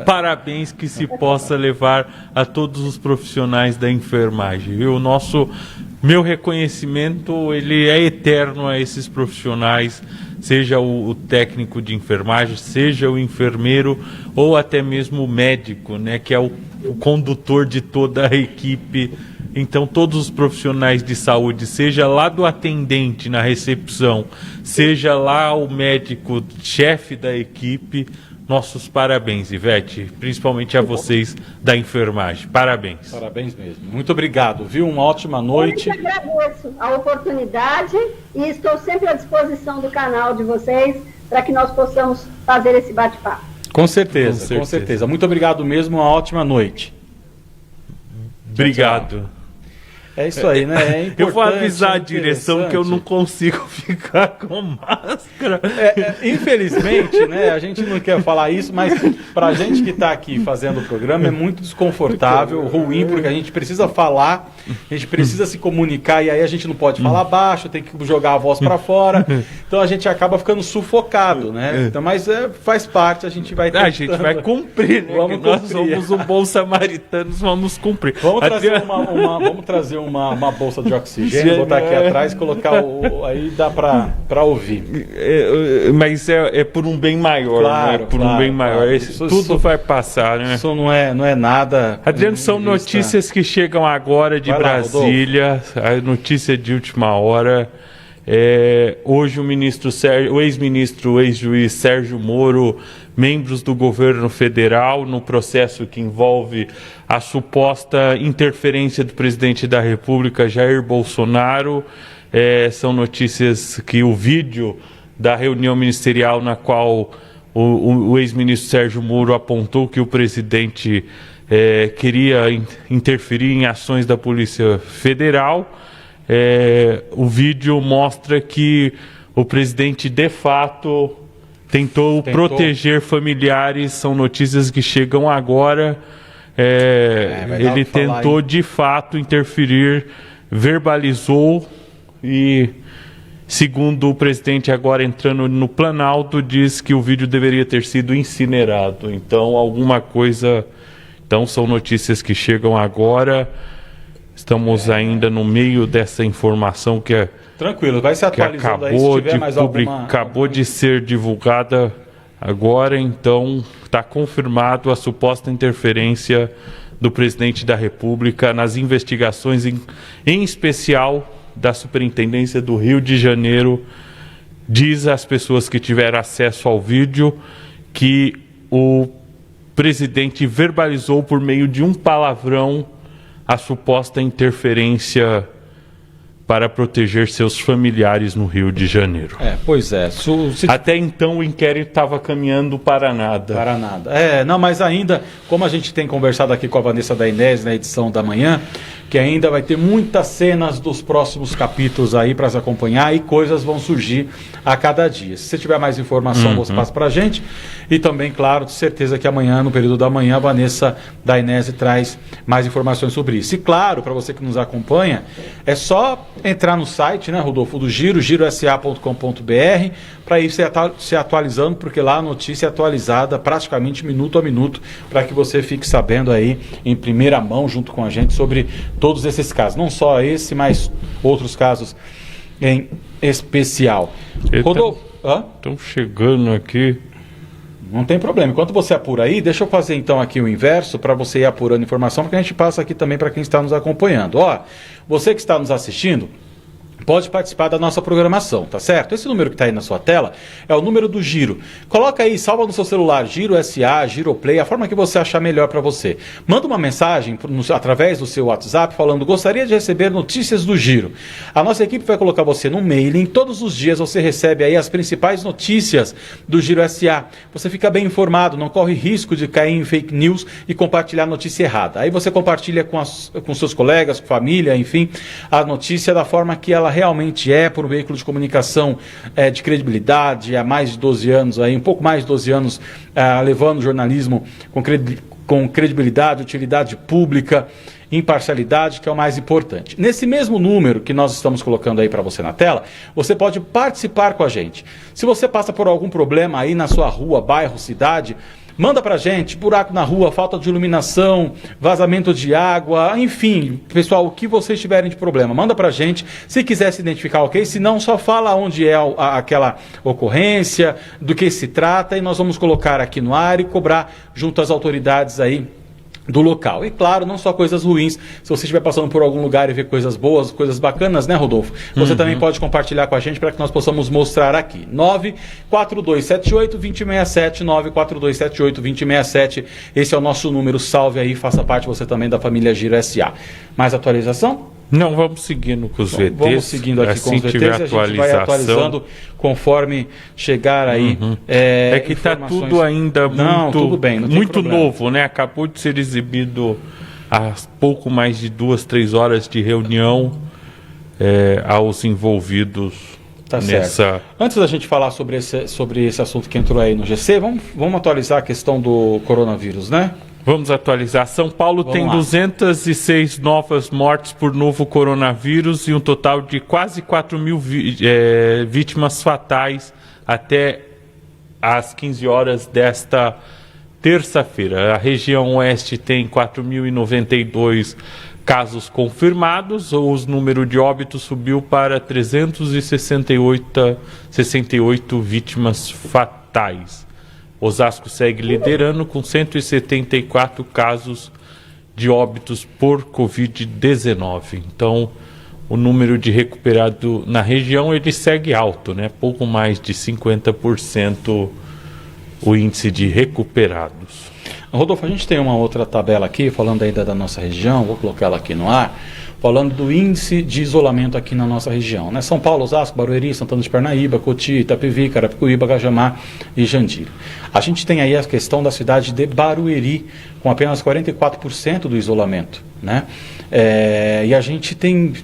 parabéns que se possa levar a todos os profissionais da enfermagem. Viu? Meu reconhecimento, ele é eterno a esses profissionais, seja o técnico de enfermagem, seja o enfermeiro ou até mesmo o médico, né, que é o condutor de toda a equipe. Então, todos os profissionais de saúde, seja lá do atendente na recepção, seja lá o médico chefe da equipe, nossos parabéns, Ivete, principalmente a vocês da enfermagem. Parabéns. Parabéns mesmo. Muito obrigado, viu? Uma ótima noite. Eu que agradeço a oportunidade e estou sempre à disposição do canal de vocês para que nós possamos fazer esse bate-papo. Com certeza, com certeza. Muito obrigado mesmo, uma ótima noite. Obrigado. Tchau, tchau. É isso aí, né? Eu vou avisar a direção que eu não consigo ficar com máscara. Infelizmente, né? A gente não quer falar isso, mas pra gente que está aqui fazendo o programa é muito desconfortável, ruim, porque a gente precisa falar, a gente precisa se comunicar e aí a gente não pode falar baixo, tem que jogar a voz para fora. Então a gente acaba ficando sufocado, né? Então, mas faz parte, a gente vai A gente vai cumprir, né? Nós somos um bom samaritanos, vamos cumprir. Vamos trazer uma bolsa de oxigênio, botar aqui atrás e colocar aí dá para ouvir. Mas é por um bem maior, claro, né? Por um bem maior. Claro. Tudo vai passar, né? Isso não é nada. Adriano, são notícias que chegam agora de Brasília, a notícia de última hora. Hoje o ex-juiz Sérgio Moro, membros do governo federal, no processo que envolve a suposta interferência do presidente da República, Jair Bolsonaro. São notícias que o vídeo da reunião ministerial na qual o ex-ministro Sérgio Moro apontou que o presidente queria interferir em ações da Polícia Federal. O vídeo mostra que o presidente de fato tentou proteger familiares. São notícias que chegam agora. Ele tentou de fato interferir, verbalizou e, segundo o presidente agora entrando no Planalto, diz que o vídeo deveria ter sido incinerado. Então alguma coisa. Então são notícias que chegam agora. Estamos ainda no meio dessa informação que tranquilo, vai se atualizando aí se tiver mais alguma. Acabou de ser divulgada agora, então está confirmado a suposta interferência do presidente da República nas investigações, em especial da Superintendência do Rio de Janeiro. Diz às pessoas que tiveram acesso ao vídeo que o presidente verbalizou por meio de um palavrão a suposta interferência para proteger seus familiares no Rio de Janeiro. Pois é. Até então o inquérito estava caminhando para nada. Para nada. Não, mas ainda, como a gente tem conversado aqui com a Vanessa da Inés na edição da manhã, que ainda vai ter muitas cenas dos próximos capítulos aí para se acompanhar e coisas vão surgir a cada dia. Se você tiver mais informação, você passa para a gente. E também, claro, de certeza que amanhã, no período da manhã, a Vanessa da Inés traz mais informações sobre isso. E claro, para você que nos acompanha, é só entrar no site, né, Rodolfo, do Giro, girosa.com.br, para ir se atualizando, porque lá a notícia é atualizada praticamente minuto a minuto, para que você fique sabendo aí em primeira mão, junto com a gente, sobre todos esses casos. Não só esse, mas outros casos em especial. Rodolfo, estão chegando aqui. Não tem problema. Enquanto você apura aí, deixa eu fazer então aqui o inverso para você ir apurando informação, porque a gente passa aqui também para quem está nos acompanhando. Você que está nos assistindo, pode participar da nossa programação, tá certo? Esse número que está aí na sua tela é o número do Giro. Coloca aí, salva no seu celular, Giro SA, Giro Play, a forma que você achar melhor para você. Manda uma mensagem através do seu WhatsApp falando: gostaria de receber notícias do Giro. A nossa equipe vai colocar você no mailing. Todos os dias você recebe aí as principais notícias do Giro SA. Você fica bem informado, não corre risco de cair em fake news e compartilhar notícia errada. Aí você compartilha com seus colegas, com família, enfim, a notícia da forma que ela realmente por um veículo de comunicação de credibilidade, há mais de 12 anos, aí, um pouco mais de 12 anos, levando o jornalismo com credibilidade, utilidade pública, imparcialidade, que é o mais importante. Nesse mesmo número que nós estamos colocando aí para você na tela, você pode participar com a gente. Se você passa por algum problema aí na sua rua, bairro, cidade, manda pra gente: buraco na rua, falta de iluminação, vazamento de água, enfim, pessoal, o que vocês tiverem de problema, manda pra gente. Se quiser se identificar, ok? Se não, só fala onde é aquela ocorrência, do que se trata, e nós vamos colocar aqui no ar e cobrar junto às autoridades aí do local. E claro, não só coisas ruins. Se você estiver passando por algum lugar e ver coisas boas, coisas bacanas, né, Rodolfo? Você também pode compartilhar com a gente para que nós possamos mostrar aqui. 94278-2067, 94278-2067. Esse é o nosso número. Salve aí, faça parte você também da família Giro SA. Mais atualização? Não, vamos seguindo com os VTs. Vamos seguindo aqui com os VTs e a gente vai atualizando conforme chegar aí. Que está tudo ainda muito novo, né? Acabou de ser exibido há pouco mais de 2-3 horas de reunião aos envolvidos nessa. Certo. Antes da gente falar sobre esse assunto que entrou aí no GC, vamos atualizar a questão do coronavírus, né? Vamos atualizar. São Paulo tem 206 novas mortes por novo coronavírus e um total de quase 4 mil vítimas fatais até às 15 horas desta terça-feira. A região oeste tem 4.092 casos confirmados, o número de óbitos subiu para 368 vítimas fatais. Osasco segue liderando com 174 casos de óbitos por Covid-19. Então, o número de recuperados na região ele segue alto, né? Pouco mais de 50% o índice de recuperados. Rodolfo, a gente tem uma outra tabela aqui, falando ainda da nossa região, vou colocar ela aqui no ar, falando do índice de isolamento aqui na nossa região, né? São Paulo, Osasco, Barueri, Santana de Parnaíba, Coti, Itapevi, Carapicuíba, Cajamar e Jandira. A gente tem aí a questão da cidade de Barueri, com apenas 44% do isolamento, né? E a gente tem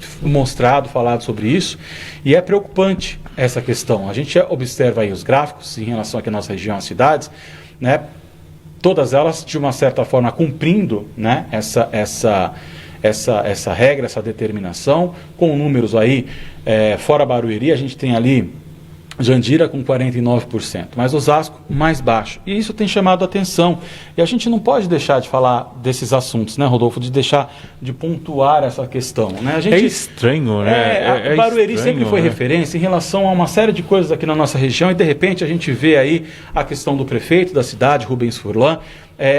falado sobre isso, e é preocupante essa questão. A gente observa aí os gráficos em relação aqui à nossa região, às cidades, né? Todas elas, de uma certa forma, cumprindo, né, essa regra, essa determinação, com números aí, fora Barueri, a gente tem ali Jandira com 49%, mas Osasco mais baixo. E isso tem chamado a atenção. E a gente não pode deixar de falar desses assuntos, né, Rodolfo? De deixar de pontuar essa questão, né? É estranho, né? Barueri estranho, sempre foi né? referência em relação a uma série de coisas aqui na nossa região, e de repente a gente vê aí a questão do prefeito da cidade, Rubens Furlan,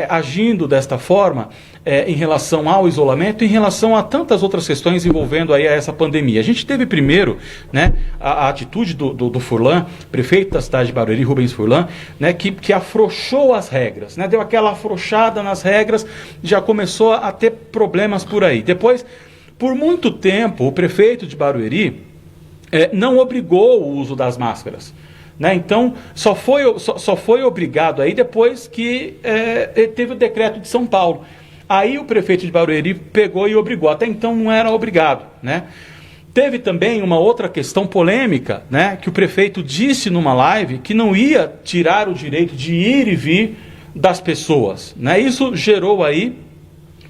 agindo desta forma em relação ao isolamento, em relação a tantas outras questões envolvendo aí essa pandemia. A gente teve primeiro, né, a atitude do Furlan, prefeito da cidade de Barueri, Rubens Furlan, né, que afrouxou as regras, né, deu aquela afrouxada nas regras, já começou a ter problemas por aí. Depois, por muito tempo, o prefeito de Barueri não obrigou o uso das máscaras. Né? Então, só foi obrigado aí depois que teve o decreto de São Paulo. Aí o prefeito de Barueri pegou e obrigou. Até então não era obrigado, né? Teve também uma outra questão polêmica, né? Que o prefeito disse numa live que não ia tirar o direito de ir e vir das pessoas, né? Isso gerou aí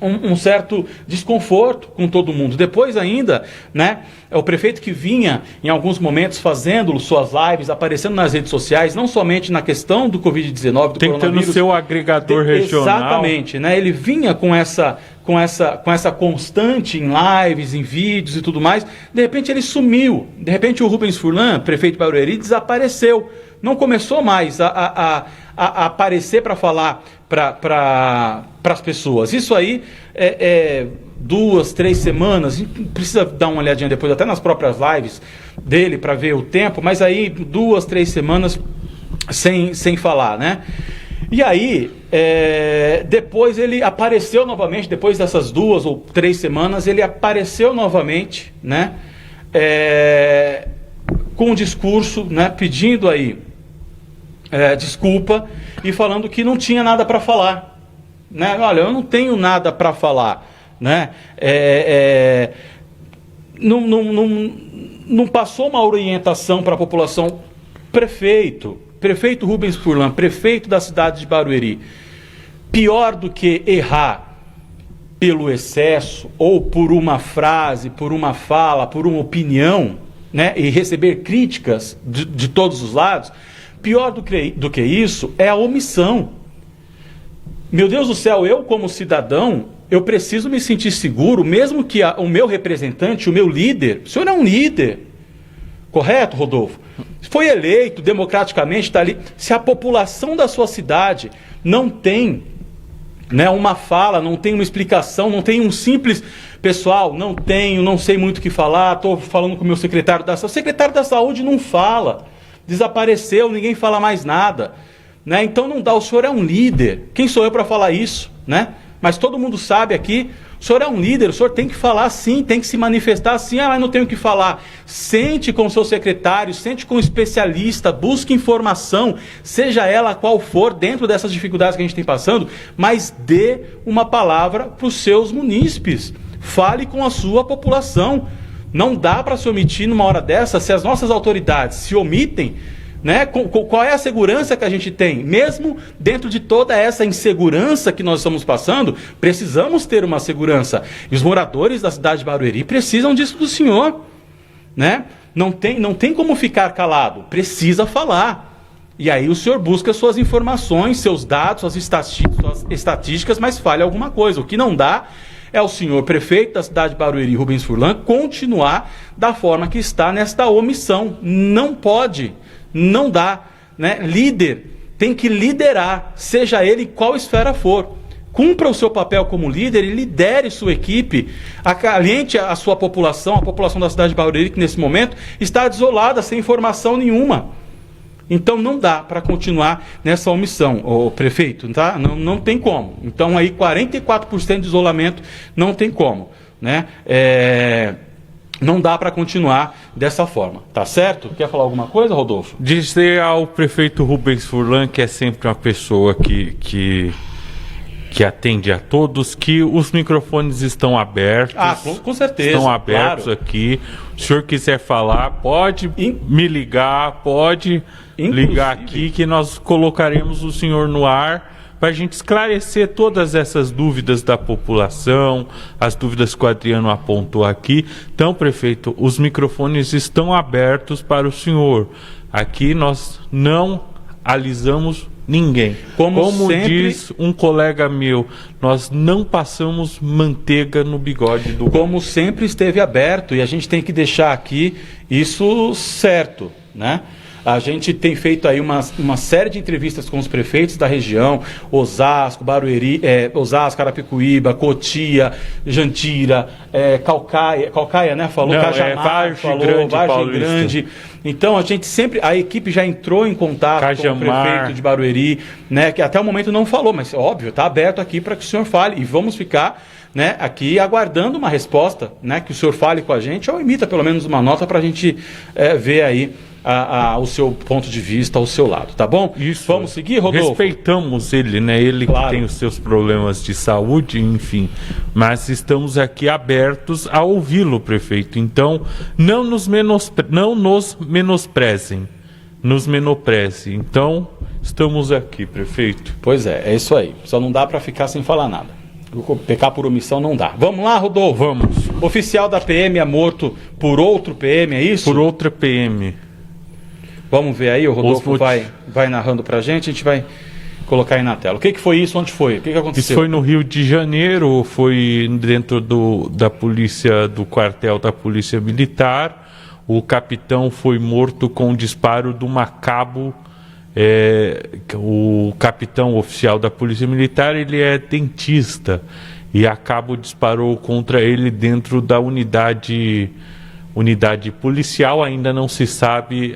um certo desconforto com todo mundo. Depois ainda, né, o prefeito que vinha em alguns momentos fazendo suas lives, aparecendo nas redes sociais, não somente na questão do Covid-19, do tentando coronavírus, ser o agregador regional. Exatamente, né? Ele vinha com essa constante em lives, em vídeos e tudo mais. De repente ele sumiu. De repente o Rubens Furlan, prefeito de Barueri, desapareceu. Não começou mais a aparecer para falar para as pessoas. Isso aí 2, 3 semanas, precisa dar uma olhadinha depois, até nas próprias lives dele, para ver o tempo, mas aí 2, 3 semanas sem falar, né? E aí, depois ele apareceu novamente, depois dessas 2 ou 3 semanas, ele apareceu novamente, né? Com um discurso, né? Pedindo aí desculpa e falando que não tinha nada para falar, né? Olha, eu não tenho nada para falar, né? Não passou uma orientação para a população. Prefeito Rubens Furlan, prefeito da cidade de Barueri, pior do que errar pelo excesso ou por uma frase, por uma fala, por uma opinião, né? E receber críticas de todos os lados. Pior do que isso é a omissão. Meu Deus do céu, eu como cidadão, eu preciso me sentir seguro, mesmo que o meu representante, o meu líder, o senhor é um líder, correto, Rodolfo? Foi eleito democraticamente, está ali. Se a população da sua cidade não tem, né, uma fala, não tem uma explicação, não tem um simples... Pessoal, não sei muito o que falar, estou falando com o meu secretário da saúde. O secretário da saúde não fala. Desapareceu, ninguém fala mais nada, né? Então não dá, o senhor é um líder. Quem sou eu para falar isso, né? Mas todo mundo sabe aqui, o senhor é um líder, o senhor tem que falar sim, tem que se manifestar sim. Mas não tenho o que falar. Sente com o seu secretário, sente com o especialista, busque informação, seja ela qual for, dentro dessas dificuldades que a gente tem passando, mas dê uma palavra para os seus munícipes. Fale com a sua população. Não dá para se omitir numa hora dessa. Se as nossas autoridades se omitem, né, qual é a segurança que a gente tem? Mesmo dentro de toda essa insegurança que nós estamos passando, precisamos ter uma segurança. E os moradores da cidade de Barueri precisam disso do senhor, né? Não tem como ficar calado, precisa falar. E aí o senhor busca suas informações, seus dados, suas estatísticas, mas fale alguma coisa. O que não dá é o senhor prefeito da cidade de Barueri, Rubens Furlan, continuar da forma que está nesta omissão. Não pode, não dá, né? Líder tem que liderar, seja ele qual esfera for. Cumpra o seu papel como líder e lidere sua equipe, acalente a sua população, a população da cidade de Barueri, que nesse momento está desolada, sem informação nenhuma. Então não dá para continuar nessa omissão, o prefeito, tá? Não tem como. Então aí 44% de isolamento não tem como, né? Não dá para continuar dessa forma, tá certo? Quer falar alguma coisa, Rodolfo? Dizer ao prefeito Rubens Furlan, que é sempre uma pessoa que atende a todos, que os microfones estão abertos. Com certeza. Estão abertos, claro. Aqui. Se o senhor quiser falar, pode me ligar, pode ligar aqui, que nós colocaremos o senhor no ar para a gente esclarecer todas essas dúvidas da população, as dúvidas que o Adriano apontou aqui. Então, prefeito, os microfones estão abertos para o senhor. Aqui nós não alisamos ninguém. Como sempre, diz um colega meu, nós não passamos manteiga no bigode do... Como sempre esteve aberto, e a gente tem que deixar aqui isso certo, né? A gente tem feito aí uma série de entrevistas com os prefeitos da região, Osasco, Barueri, Osasco, Carapicuíba, Cotia, Jandira, Calcaia, né? Falou, Cajamar, Vargem Grande. Então a gente sempre, a equipe já entrou em contato Cajamar, com o prefeito de Barueri, né? Que até o momento não falou, mas óbvio, está aberto aqui para que o senhor fale e vamos ficar, né, aqui aguardando uma resposta, né? Que o senhor fale com a gente ou emita pelo menos uma nota para a gente ver aí o seu ponto de vista ao seu lado, tá bom? Isso. Vamos seguir, Rodolfo? Respeitamos ele, né? Ele claro. Que tem os seus problemas de saúde, enfim. Mas estamos aqui abertos a ouvi-lo, prefeito. Então, não nos menosprezem. Nos menosprezem. Então, estamos aqui, prefeito. Pois é isso aí. Só não dá para ficar sem falar nada. Pecar por omissão não dá. Vamos lá, Rodolfo? Vamos. Oficial da PM é morto por outro PM, é isso? Por outra PM. Vamos ver aí, o Rodolfo vai narrando pra gente, a gente vai colocar aí na tela. O que foi isso? Onde foi? O que aconteceu? Isso foi no Rio de Janeiro, foi dentro da polícia, do quartel da Polícia Militar. O capitão foi morto com um disparo de uma cabo. O capitão oficial da Polícia Militar, ele é dentista, e a cabo disparou contra ele dentro da unidade policial. Ainda não se sabe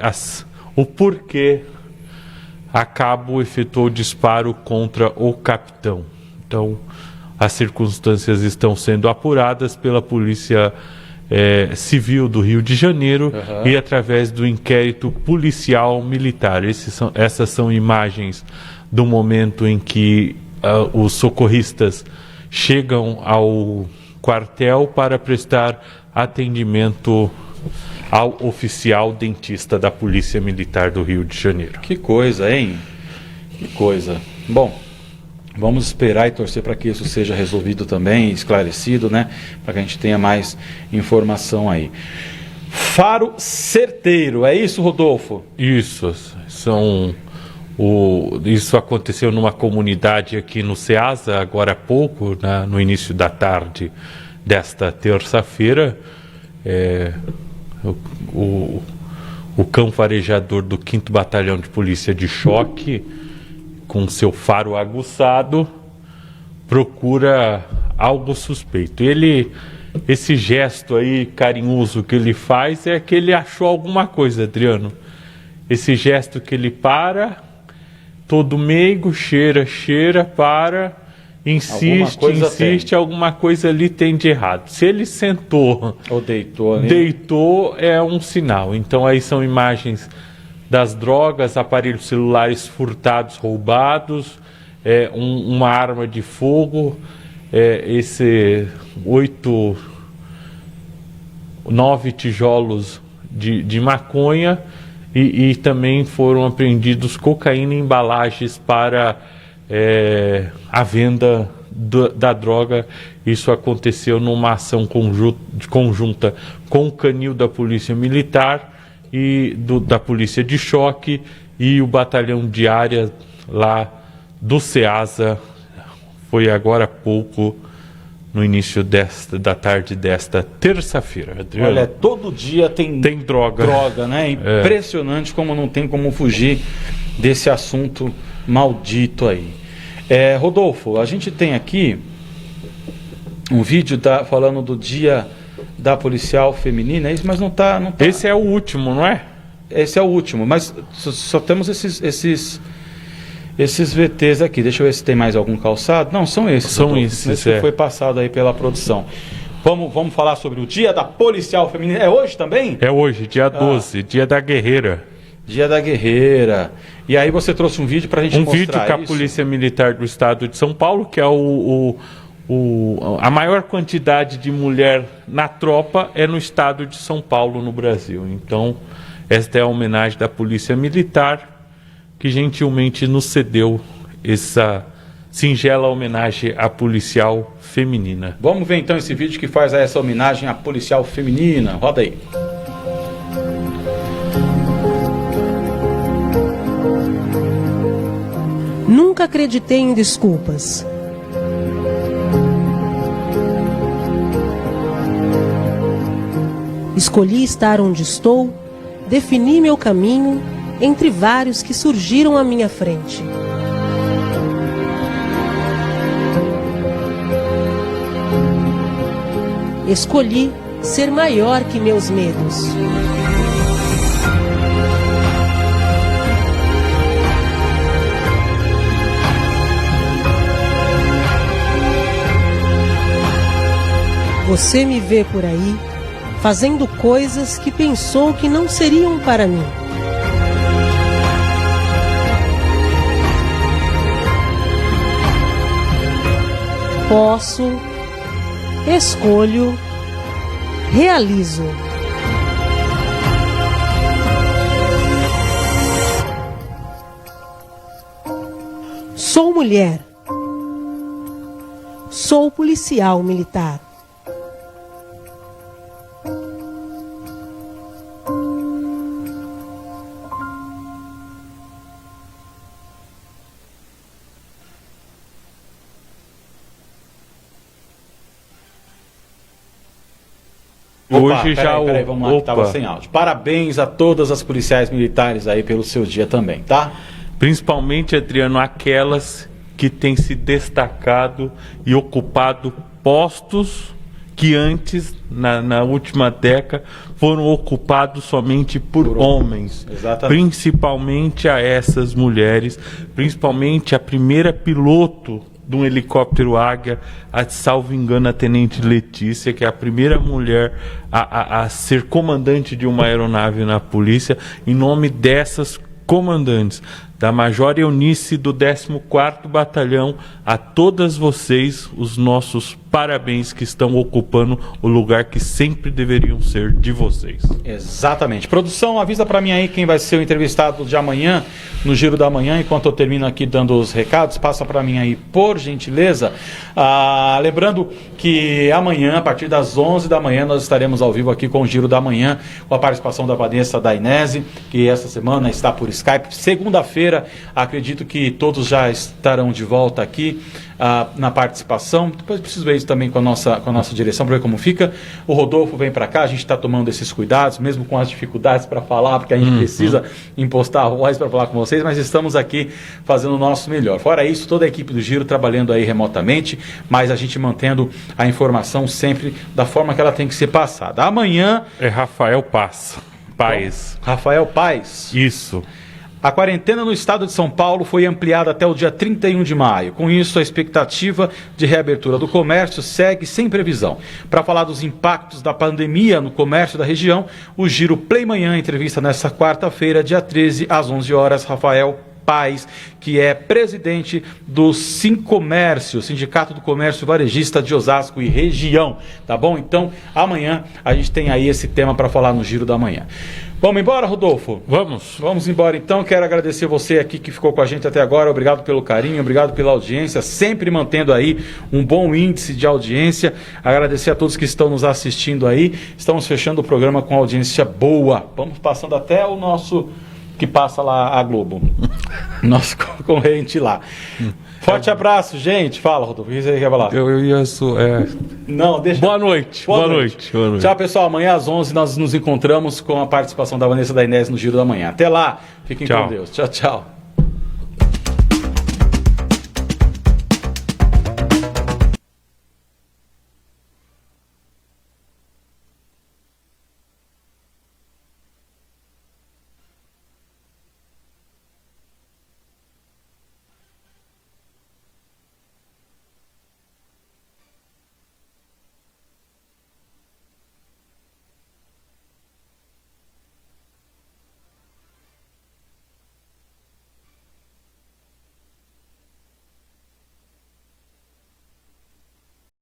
o porquê a cabo efetuou o disparo contra o capitão. Então, as circunstâncias estão sendo apuradas pela Polícia Civil do Rio de Janeiro e através do inquérito policial militar. Essas são imagens do momento em que os socorristas chegam ao quartel para prestar atendimento ao oficial dentista da Polícia Militar do Rio de Janeiro. Que coisa, hein? Que coisa. Bom, vamos esperar e torcer para que isso seja resolvido também, esclarecido, né? Para que a gente tenha mais informação aí. Faro certeiro, é isso, Rodolfo? Isso, isso aconteceu numa comunidade aqui no Ceasa, agora há pouco, no início da tarde desta terça-feira. O cão farejador do 5º Batalhão de Polícia de Choque, com seu faro aguçado, procura algo suspeito. Esse gesto aí carinhoso que ele faz é que ele achou alguma coisa, Adriano. Esse gesto que ele para, todo meigo, cheira, para, insiste, alguma coisa ali tem de errado. Se ele sentou ou deitou, né? Deitou é um sinal. Então aí são imagens das drogas, aparelhos celulares furtados, roubados, uma arma de fogo, 9 tijolos de maconha e também foram apreendidos cocaína em embalagens para a venda da droga. Isso aconteceu numa ação conjunta com o canil da Polícia Militar e da Polícia de Choque e o batalhão de área lá do Ceasa. Foi agora há pouco no início da tarde desta terça-feira. Adriano, Olha, todo dia tem droga. né? Impressionante como não tem como fugir desse assunto maldito aí. Rodolfo, a gente tem aqui um vídeo falando do dia da policial feminina, mas não tá... Esse é o último, não é? Esse é o último, mas só temos esses VTs aqui. Deixa eu ver se tem mais algum calçado. Não, são esses. São esses, esse que foi passado aí pela produção. Vamos falar sobre o dia da policial feminina. É hoje também? É hoje, dia 12, dia da guerreira. Dia da guerreira. E aí você trouxe um vídeo pra gente mostrar isso. Um vídeo que a Polícia Militar do Estado de São Paulo, que é a maior quantidade de mulher na tropa é no estado de São Paulo, no Brasil. Então, esta é a homenagem da Polícia Militar, que gentilmente nos cedeu essa singela homenagem à policial feminina. Vamos ver então esse vídeo que faz essa homenagem à policial feminina. Roda aí. Nunca acreditei em desculpas. Escolhi estar onde estou, defini meu caminho entre vários que surgiram à minha frente. Escolhi ser maior que meus medos. Você me vê por aí fazendo coisas que pensou que não seriam para mim. Posso, escolho, realizo. Sou mulher. Sou policial militar. Hoje peraí, vamos lá, que tava sem áudio. Parabéns a todas as policiais militares aí pelo seu dia também, tá? Principalmente, Adriano, aquelas que têm se destacado e ocupado postos que antes, na última década, foram ocupados somente por homens. Exatamente. Principalmente a essas mulheres, principalmente a primeira piloto de um helicóptero Águia, salvo engano, a Tenente Letícia, que é a primeira mulher a ser comandante de uma aeronave na polícia, em nome dessas comandantes, da Major Eunice do 14º Batalhão, a todas vocês, os nossos parabéns, que estão ocupando o lugar que sempre deveriam ser de vocês. Exatamente. Produção, avisa para mim aí quem vai ser o entrevistado de amanhã, no Giro da Manhã, enquanto eu termino aqui dando os recados, passa para mim aí, por gentileza. Lembrando que amanhã, a partir das 11 da manhã, nós estaremos ao vivo aqui com o Giro da Manhã, com a participação da Vanessa Dainese, que essa semana está por Skype. Segunda-feira, acredito que todos já estarão de volta aqui na participação. Depois preciso ver isso também com a nossa direção, para ver como fica. O Rodolfo vem para cá, a gente está tomando esses cuidados, mesmo com as dificuldades para falar, porque a gente precisa impostar a voz para falar com vocês, mas estamos aqui fazendo o nosso melhor. Fora isso, toda a equipe do Giro trabalhando aí remotamente, mas a gente mantendo a informação sempre da forma que ela tem que ser passada. Amanhã... É Rafael Paes. Rafael Paes. Isso. A quarentena no estado de São Paulo foi ampliada até o dia 31 de maio. Com isso, a expectativa de reabertura do comércio segue sem previsão. Para falar dos impactos da pandemia no comércio da região, o Giro Play Manhã entrevista nesta quarta-feira, dia 13, às 11 horas, Rafael Paes, que é presidente do Sincomércio, Sindicato do Comércio Varejista de Osasco e região. Tá bom? Então, amanhã a gente tem aí esse tema para falar no Giro da Manhã. Vamos embora, Rodolfo? Vamos embora então. Quero agradecer você aqui que ficou com a gente até agora. Obrigado pelo carinho, obrigado pela audiência, sempre mantendo aí um bom índice de audiência. Agradecer a todos que estão nos assistindo aí. Estamos fechando o programa com audiência boa. Vamos passando até o nosso... que passa lá a Globo, nosso concorrente lá. Forte abraço, gente. Fala, Rodolfo, o que você quer falar? Eu ia... Não, deixa... Boa noite. Boa noite. Tchau, pessoal. Amanhã às 11 nós nos encontramos com a participação da Vanessa da Inés no Giro da Manhã. Até lá. Fiquem com Deus. Tchau, tchau.